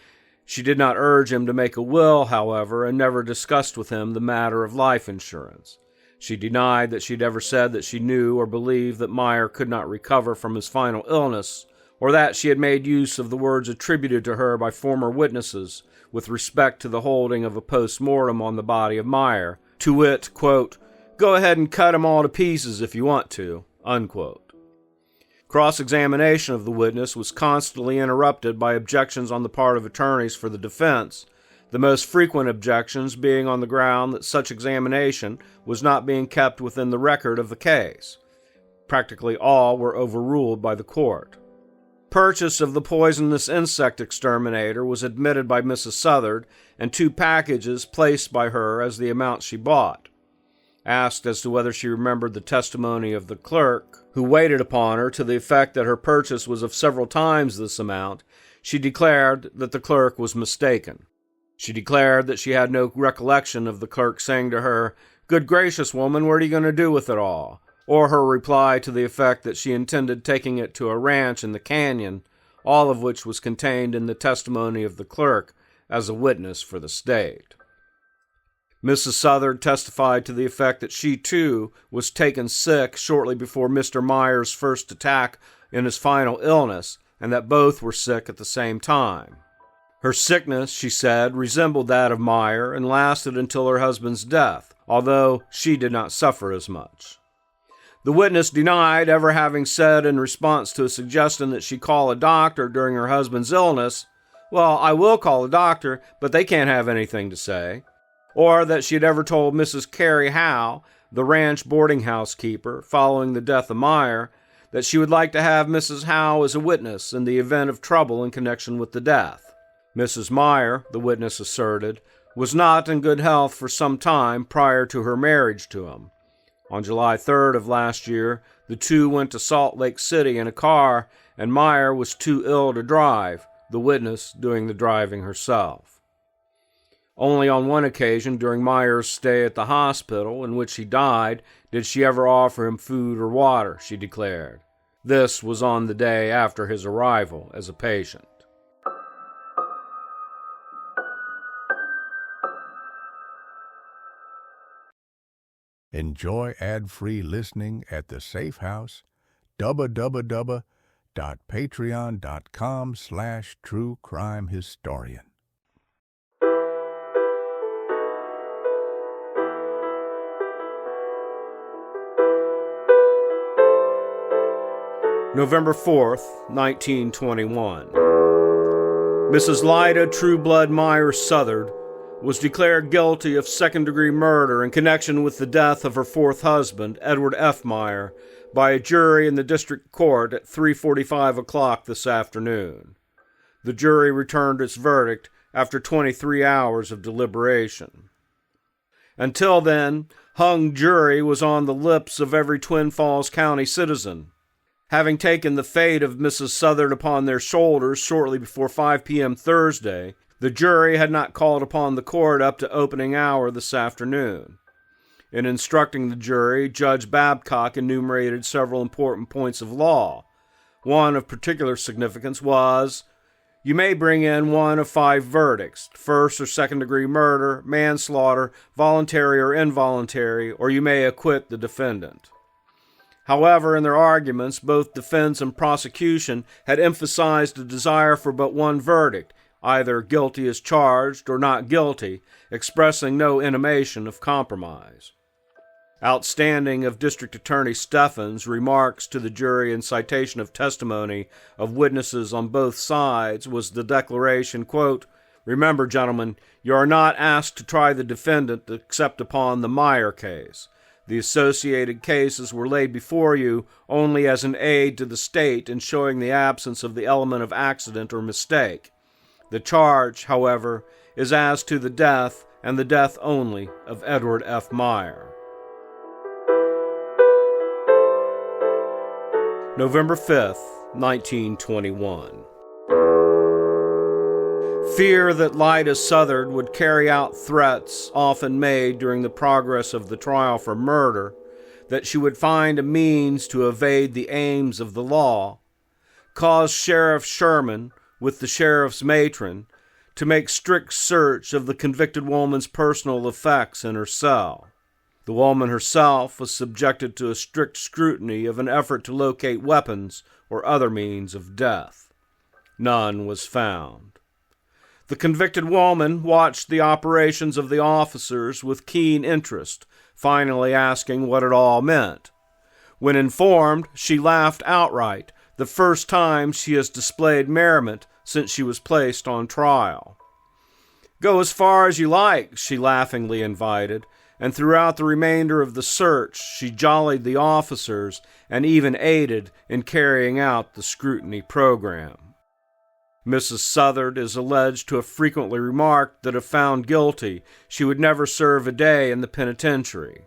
She did not urge him to make a will, however, and never discussed with him the matter of life insurance. She denied that she'd ever said that she knew or believed that Meyer could not recover from his final illness, or that she had made use of the words attributed to her by former witnesses with respect to the holding of a post-mortem on the body of Meyer, to wit, quote, "Go ahead and cut him all to pieces if you want to," unquote. Cross-examination of the witness was constantly interrupted by objections on the part of attorneys for the defense, the most frequent objections being on the ground that such examination was not being kept within the record of the case. Practically all were overruled by the court. Purchase of the poisonous insect exterminator was admitted by Mrs. Southard, and 2 packages placed by her as the amount she bought. Asked as to whether she remembered the testimony of the clerk, who waited upon her to the effect that her purchase was of several times this amount, she declared that the clerk was mistaken. She declared that she had no recollection of the clerk saying to her, "Good gracious, woman, what are you going to do with it all?" or her reply to the effect that she intended taking it to a ranch in the canyon, all of which was contained in the testimony of the clerk as a witness for the state. Mrs. Southard testified to the effect that she, too, was taken sick shortly before Mr. Meyer's first attack in his final illness, and that both were sick at the same time. Her sickness, she said, resembled that of Meyer and lasted until her husband's death, although she did not suffer as much. The witness denied ever having said in response to a suggestion that she call a doctor during her husband's illness, "Well, I will call a doctor, but they can't have anything to say," or that she had ever told Mrs. Carrie Howe, the ranch boarding house keeper, following the death of Meyer, that she would like to have Mrs. Howe as a witness in the event of trouble in connection with the death. Mrs. Meyer, the witness asserted, was not in good health for some time prior to her marriage to him. On July 3rd of last year, the two went to Salt Lake City in a car, and Meyer was too ill to drive, the witness doing the driving herself. Only on one occasion during Meyer's stay at the hospital in which he died did she ever offer him food or water, she declared. This was on the day after his arrival as a patient. Enjoy ad-free listening at the Safe House, www.patreon.com/truecrimehistorian. November 4th, 1921. Mrs. Lyda Trueblood Meyer Southard was declared guilty of second-degree murder in connection with the death of her fourth husband, Edward F. Meyer, by a jury in the district court at 3:45 o'clock this afternoon. The jury returned its verdict after 23 hours of deliberation. Until then, hung jury was on the lips of every Twin Falls County citizen. Having taken the fate of Mrs. Southard upon their shoulders shortly before 5 p.m. Thursday, the jury had not called upon the court up to opening hour this afternoon. In instructing the jury, Judge Babcock enumerated several important points of law. One of particular significance was, you may bring in one of 5 verdicts: first or second-degree murder, manslaughter, voluntary or involuntary, or you may acquit the defendant. However, in their arguments, both defense and prosecution had emphasized a desire for but one verdict, either guilty as charged or not guilty, expressing no intimation of compromise. Outstanding of District Attorney Steffens' remarks to the jury in citation of testimony of witnesses on both sides was the declaration, quote, "Remember, gentlemen, you are not asked to try the defendant except upon the Meyer case. The associated cases were laid before you only as an aid to the state in showing the absence of the element of accident or mistake. The charge, however, is as to the death, and the death only, of Edward F. Meyer." November 5th, 1921. Fear that Lyda Southard would carry out threats often made during the progress of the trial for murder, that she would find a means to evade the aims of the law, caused Sheriff Sherman, with the sheriff's matron, to make strict search of the convicted woman's personal effects in her cell. The woman herself was subjected to a strict scrutiny of an effort to locate weapons or other means of death. None was found. The convicted woman watched the operations of the officers with keen interest, finally asking what it all meant. When informed, she laughed outright, the first time she has displayed merriment since she was placed on trial. "Go as far as you like," she laughingly invited, and throughout the remainder of the search she jollied the officers and even aided in carrying out the scrutiny program. Mrs. Southard is alleged to have frequently remarked that if found guilty, she would never serve a day in the penitentiary.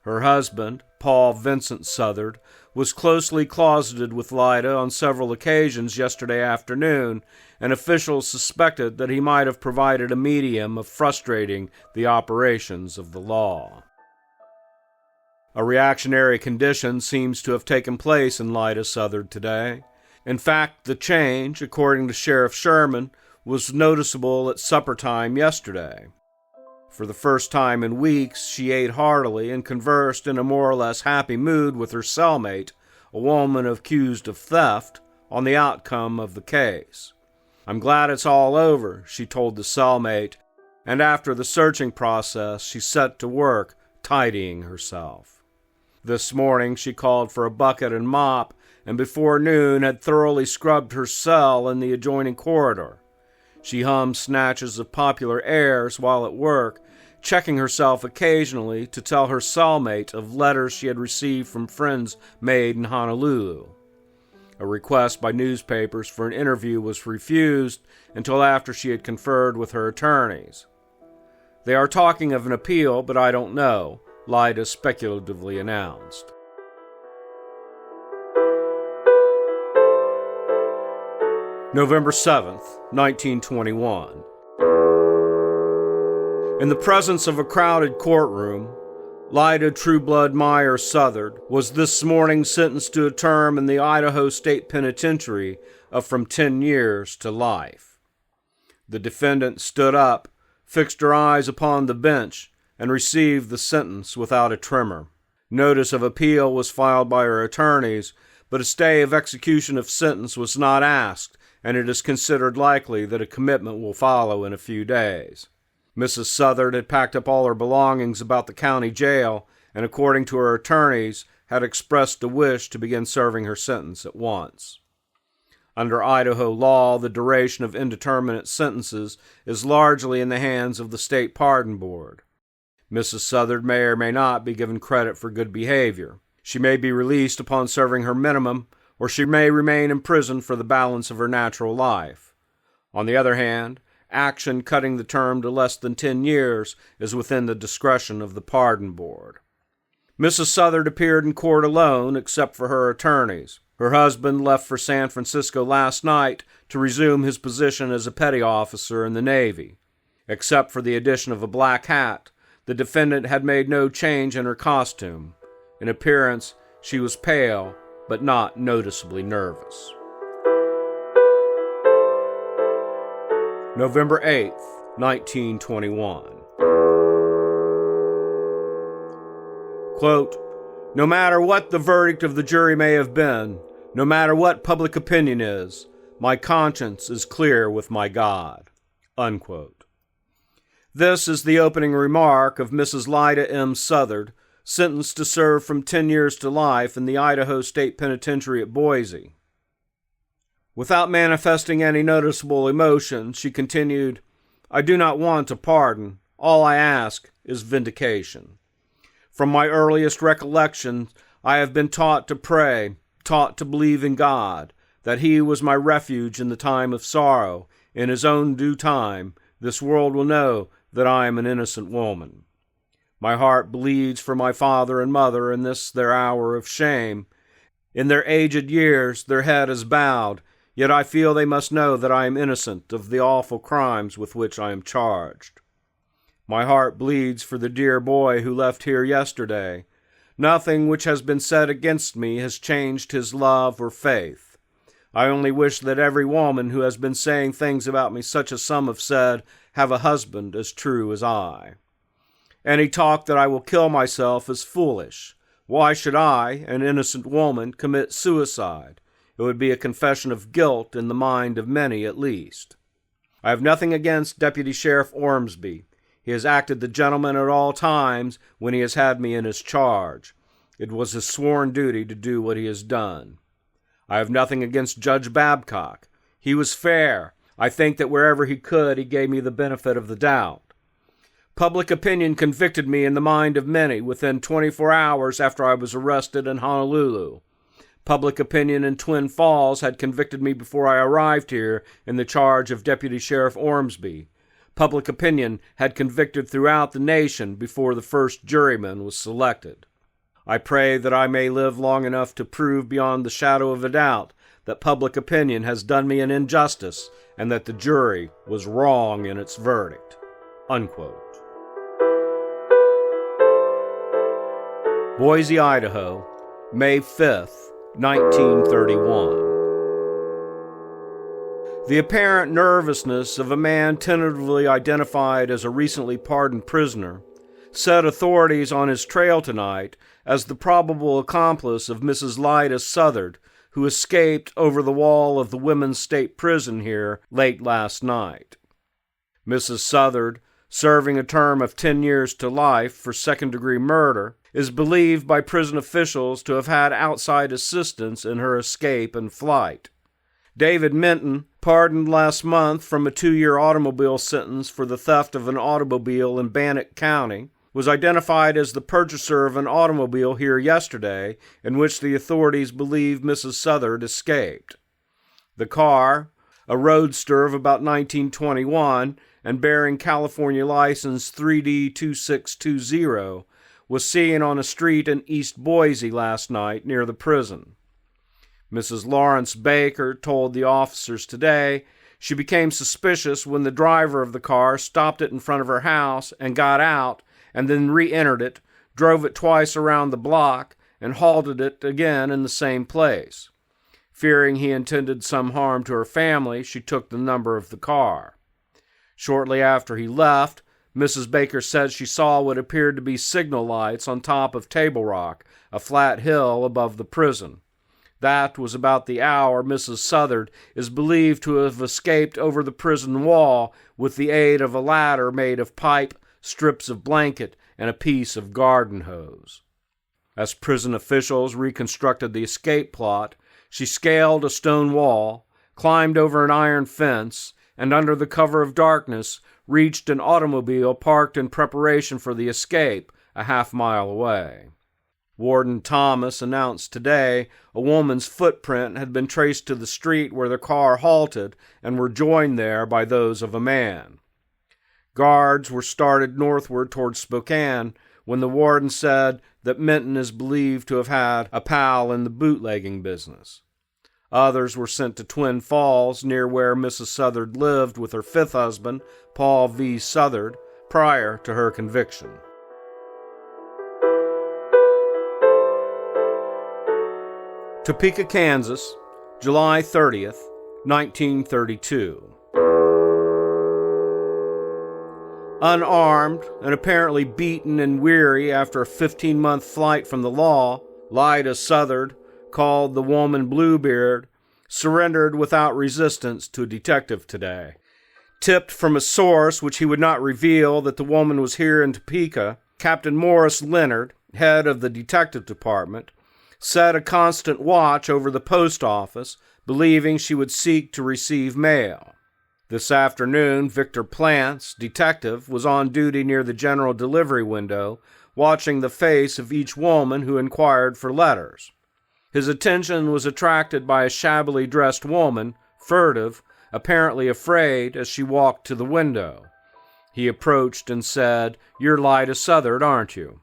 Her husband, Paul Vincent Southard, was closely closeted with Lyda on several occasions yesterday afternoon, and officials suspected that he might have provided a medium of frustrating the operations of the law. A reactionary condition seems to have taken place in Lyda Southard today. In fact, the change, according to Sheriff Sherman, was noticeable at supper time yesterday. For the first time in weeks, she ate heartily and conversed in a more or less happy mood with her cellmate, a woman accused of theft, on the outcome of the case. "I'm glad it's all over," she told the cellmate, and after the searching process, she set to work tidying herself. This morning she called for a bucket and mop, and before noon had thoroughly scrubbed her cell in the adjoining corridor. She hummed snatches of popular airs while at work, checking herself occasionally to tell her cellmate of letters she had received from friends made in Honolulu. A request by newspapers for an interview was refused until after she had conferred with her attorneys. "They are talking of an appeal, but I don't know," Lyda speculatively announced. November 7th, 1921. In the presence of a crowded courtroom, Lyda Trueblood Meyer Southard was this morning sentenced to a term in the Idaho State Penitentiary of from 10 years to life. The defendant stood up, fixed her eyes upon the bench, and received the sentence without a tremor. Notice of appeal was filed by her attorneys, but a stay of execution of sentence was not asked, and it is considered likely that a commitment will follow in a few days. Mrs. Southard had packed up all her belongings about the county jail, and according to her attorneys, had expressed a wish to begin serving her sentence at once. Under Idaho law, the duration of indeterminate sentences is largely in the hands of the State Pardon Board. Mrs. Southard may or may not be given credit for good behavior. She may be released upon serving her minimum, or she may remain in prison for the balance of her natural life. On the other hand, action cutting the term to less than 10 years is within the discretion of the Pardon Board. Mrs. Southard appeared in court alone, except for her attorneys. Her husband left for San Francisco last night to resume his position as a petty officer in the Navy. Except for the addition of a black hat, the defendant had made no change in her costume. In appearance, she was pale, but not noticeably nervous. November 8th, 1921. Quote, "No matter what the verdict of the jury may have been, no matter what public opinion is, my conscience is clear with my God." Unquote. This is the opening remark of Mrs. Lyda M. Southard, sentenced to serve from 10 years to life in the Idaho State Penitentiary at Boise. Without manifesting any noticeable emotion, she continued, "I do not want a pardon. All I ask is vindication. From my earliest recollection, I have been taught to pray, taught to believe in God, that He was my refuge in the time of sorrow. In His own due time, this world will know that I am an innocent woman. My heart bleeds for my father and mother in this their hour of shame. In their aged years, their head is bowed, yet I feel they must know that I am innocent of the awful crimes with which I am charged. My heart bleeds for the dear boy who left here yesterday. Nothing which has been said against me has changed his love or faith. I only wish that every woman who has been saying things about me such as some have said have a husband as true as I. Any talk that I will kill myself is foolish. Why should I, an innocent woman, commit suicide? It would be a confession of guilt in the mind of many at least. I have nothing against Deputy Sheriff Ormsby. He has acted the gentleman at all times when he has had me in his charge. It was his sworn duty to do what he has done. I have nothing against Judge Babcock. He was fair. I think that wherever he could, he gave me the benefit of the doubt. Public opinion convicted me in the mind of many within 24 hours after I was arrested in Honolulu. Public opinion in Twin Falls had convicted me before I arrived here in the charge of Deputy Sheriff Ormsby. Public opinion had convicted throughout the nation before the first juryman was selected. I pray that I may live long enough to prove beyond the shadow of a doubt that public opinion has done me an injustice and that the jury was wrong in its verdict." Unquote. Boise, Idaho, May 5th, 1931. The apparent nervousness of a man tentatively identified as a recently pardoned prisoner set authorities on his trail tonight as the probable accomplice of Mrs. Lyda Southard, who escaped over the wall of the women's state prison here late last night. Mrs. Southard, serving a term of 10 years to life for second-degree murder, is believed by prison officials to have had outside assistance in her escape and flight. David Minton, pardoned last month from a 2-year automobile sentence for the theft of an automobile in Bannock County, was identified as the purchaser of an automobile here yesterday in which the authorities believe Mrs. Southard escaped. The car, a roadster of about 1921 and bearing California license 3D2620, was seen on a street in East Boise last night near the prison. Mrs. Lawrence Baker told the officers today She became suspicious when the driver of the car stopped it in front of her house and got out, and then re-entered it, drove it twice around the block, and halted it again in the same place. Fearing he intended some harm to her family, she took the number of the car. Shortly after he left, Mrs. Baker said she saw what appeared to be signal lights on top of Table Rock, a flat hill above the prison. That was about the hour Mrs. Southard is believed to have escaped over the prison wall with the aid of a ladder made of pipe, strips of blanket, and a piece of garden hose. As prison officials reconstructed the escape plot, she scaled a stone wall, climbed over an iron fence, and under the cover of darkness reached an automobile parked in preparation for the escape a half-mile away. Warden Thomas announced today a woman's footprint had been traced to the street where the car halted and were joined there by those of a man. Guards were started northward toward Spokane when the warden said that Minton is believed to have had a pal in the bootlegging business. Others were sent to Twin Falls, near where Mrs. Southard lived with her fifth husband, Paul V. Southard, prior to her conviction. Topeka, Kansas, July 30th, 1932. Unarmed and apparently beaten and weary after a 15-month flight from the law, Lyda Southard, called the woman Bluebeard, surrendered without resistance to a detective today. Tipped from a source which he would not reveal that the woman was here in Topeka, Captain Morris Leonard, head of the detective department, set a constant watch over the post office, believing she would seek to receive mail. This afternoon, Victor Plants, detective, was on duty near the general delivery window, watching the face of each woman who inquired for letters. His attention was attracted by a shabbily dressed woman, furtive, apparently afraid, as she walked to the window. He approached and said, "You're Lyda Southard, aren't you?"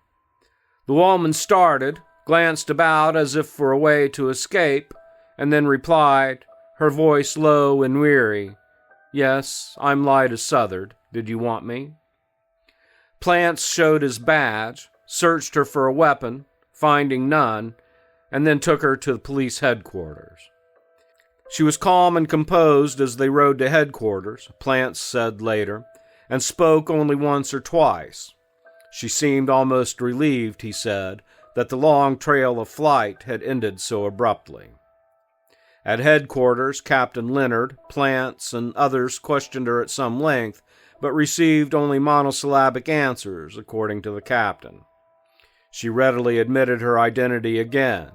The woman started, glanced about as if for a way to escape, and then replied, her voice low and weary, "Yes, I'm Lyda Southard. Did you want me?" Plants showed his badge, searched her for a weapon, finding none, and then took her to the police headquarters. She was calm and composed as they rode to headquarters, Plants said later, and spoke only once or twice. She seemed almost relieved, he said, that the long trail of flight had ended so abruptly. At headquarters, Captain Leonard, Plants, and others questioned her at some length, but received only monosyllabic answers, according to the captain. She readily admitted her identity again.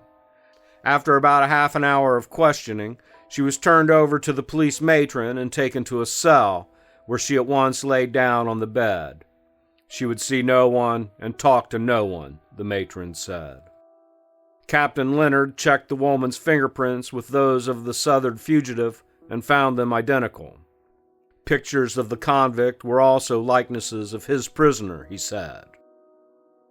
After about a half an hour of questioning, she was turned over to the police matron and taken to a cell, where she at once laid down on the bed. She would see no one and talk to no one, the matron said. Captain Leonard checked the woman's fingerprints with those of the Southard fugitive and found them identical. Pictures of the convict were also likenesses of his prisoner, he said.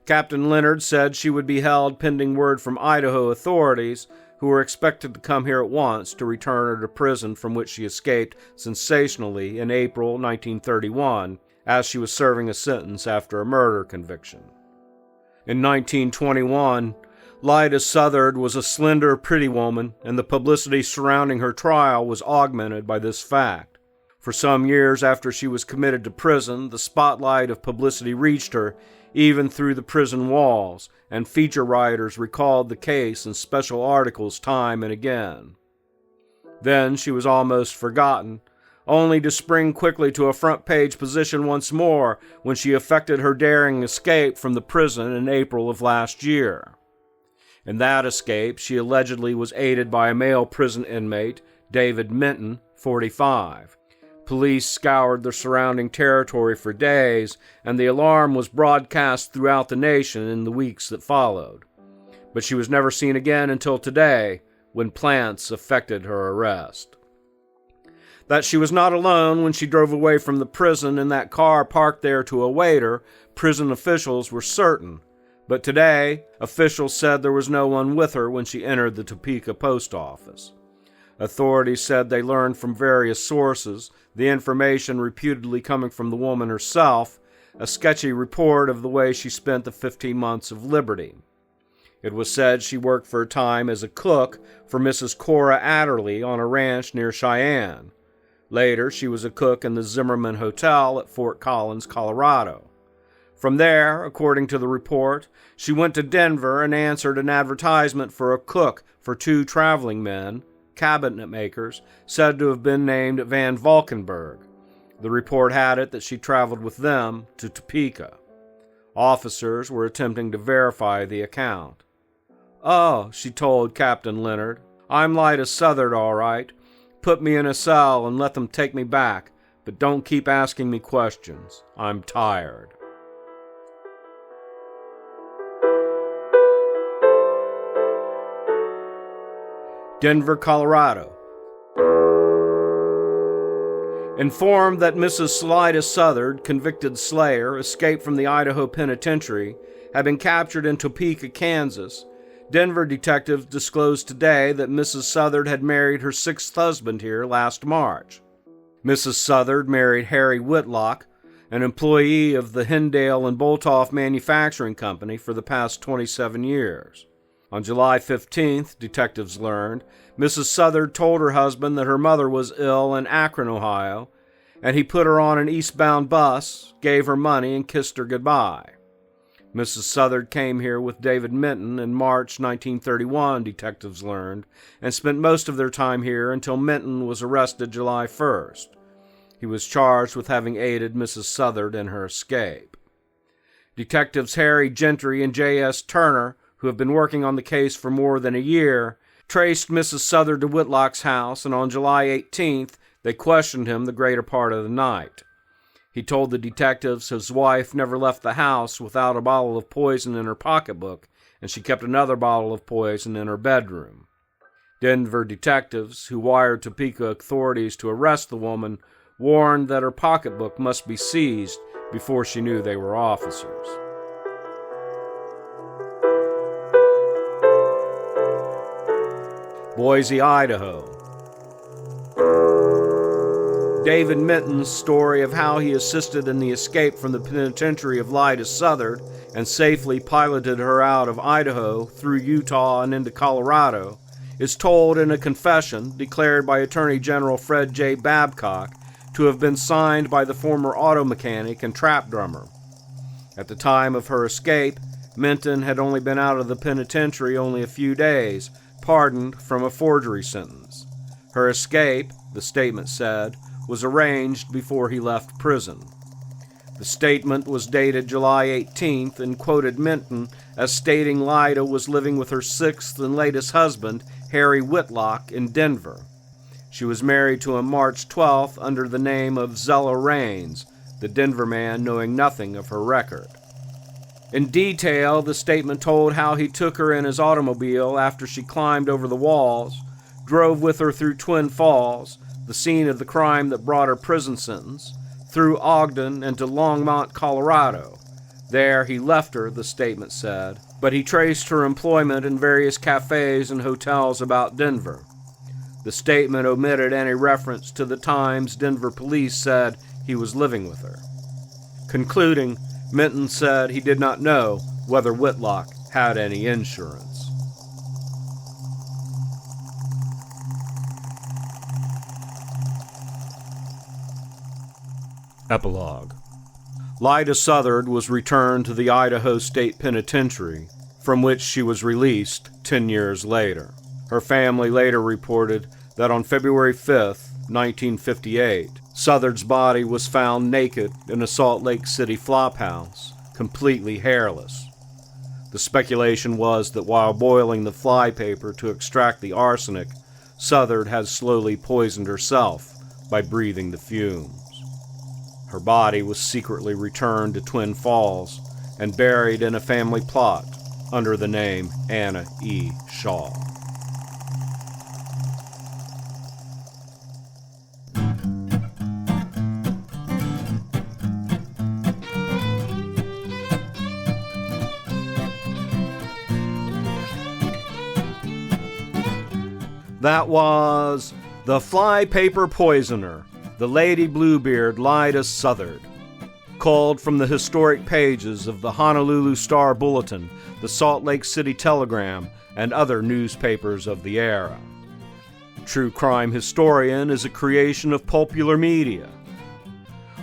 Captain Leonard said she would be held pending word from Idaho authorities, who were expected to come here at once to return her to prison from which she escaped sensationally in April 1931, as she was serving a sentence after a murder conviction. In 1921, Lyda Southard was a slender, pretty woman, and the publicity surrounding her trial was augmented by this fact. For some years after she was committed to prison, the spotlight of publicity reached her, even through the prison walls, and feature writers recalled the case in special articles time and again. Then she was almost forgotten, only to spring quickly to a front-page position once more when she effected her daring escape from the prison in April of last year. In that escape, she allegedly was aided by a male prison inmate, David Minton, 45. Police scoured the surrounding territory for days, and the alarm was broadcast throughout the nation in the weeks that followed. But she was never seen again until today, when Plants effected her arrest. That she was not alone when she drove away from the prison in that car parked there to await her, prison officials were certain. But today, officials said there was no one with her when she entered the Topeka post office. Authorities said they learned from various sources, the information reputedly coming from the woman herself, a sketchy report of the way she spent the 15 months of liberty. It was said she worked for a time as a cook for Mrs. Cora Adderley on a ranch near Cheyenne. Later, she was a cook in the Zimmerman Hotel at Fort Collins, Colorado. From there, according to the report, she went to Denver and answered an advertisement for a cook for 2 traveling men, cabinet makers, said to have been named Van Valkenburg. The report had it that she traveled with them to Topeka. Officers were attempting to verify the account. "Oh," she told Captain Leonard, "I'm Lyda Southard, all right. Put me in a cell and let them take me back, but don't keep asking me questions. I'm tired." Denver, Colorado. Informed that Mrs. Lyda Southard, convicted slayer, escaped from the Idaho penitentiary, had been captured in Topeka, Kansas, Denver detectives disclosed today that Mrs. Southard had married her 6th husband here last March. Mrs. Southard married Harry Whitlock, an employee of the Hindale and Boltoff Manufacturing Company for the past 27 years. On July 15th, detectives learned, Mrs. Southard told her husband that her mother was ill in Akron, Ohio, and he put her on an eastbound bus, gave her money, and kissed her goodbye. Mrs. Southard came here with David Minton in March 1931, detectives learned, and spent most of their time here until Minton was arrested July 1st. He was charged with having aided Mrs. Southard in her escape. Detectives Harry Gentry and J.S. Turner, who have been working on the case for more than a year, traced Mrs. Southard to Whitlock's house, and on July 18th, they questioned him the greater part of the night. He told the detectives his wife never left the house without a bottle of poison in her pocketbook, and she kept another bottle of poison in her bedroom. Denver detectives, who wired Topeka authorities to arrest the woman, warned that her pocketbook must be seized before she knew they were officers. Boise, Idaho. David Minton's story of how he assisted in the escape from the penitentiary of Lyda Southard and safely piloted her out of Idaho through Utah and into Colorado is told in a confession declared by Attorney General Fred J. Babcock to have been signed by the former auto mechanic and trap drummer. At the time of her escape, Minton had only been out of the penitentiary only a few days, pardoned from a forgery sentence. Her escape, the statement said, was arranged before he left prison. The statement was dated July 18th and quoted Minton as stating Lyda was living with her 6th and latest husband, Harry Whitlock, in Denver. She was married to him March 12th under the name of Zella Raines, the Denver man knowing nothing of her record. In detail, the statement told how he took her in his automobile after she climbed over the walls, drove with her through Twin Falls, the scene of the crime that brought her prison sentence, through Ogden and to Longmont, Colorado. There he left her, the statement said, but he traced her employment in various cafes and hotels about Denver. The statement omitted any reference to the times Denver police said he was living with her. Concluding, Minton said he did not know whether Whitlock had any insurance. Epilogue. Lyda Southard was returned to the Idaho State Penitentiary, from which she was released 10 years later. Her family later reported that on February 5, 1958, Southard's body was found naked in a Salt Lake City flophouse, completely hairless. The speculation was that while boiling the flypaper to extract the arsenic, Southard had slowly poisoned herself by breathing the fumes. Her body was secretly returned to Twin Falls and buried in a family plot under the name Anna E. Shaw. That was The Flypaper Poisoner, the Lady Bluebeard, Lyda Southard. Culled from the historic pages of the Honolulu Star Bulletin, the Salt Lake City Telegram, and other newspapers of the era. True Crime Historian is a creation of Popular Media.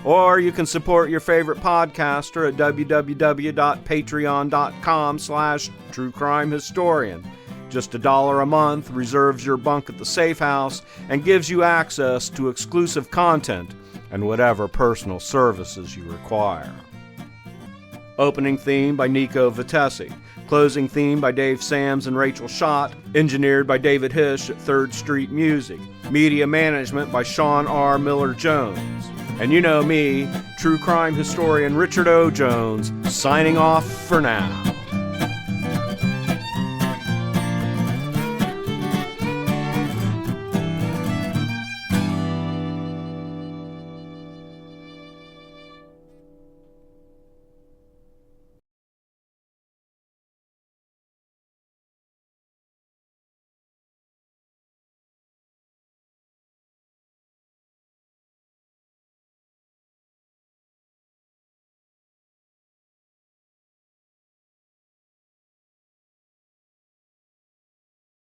Or you can support your favorite podcaster at www.patreon.com/truecrimehistorian. Just $1 a month reserves your bunk at the Safe House and gives you access to exclusive content and whatever personal services you require. Opening theme by Nico Vitesi. Closing theme by Dave Sams and Rachel Schott. Engineered by David Hish at 3rd Street Music. Media management by Sean R. Miller-Jones. And you know me, true crime historian Richard O. Jones, signing off for now.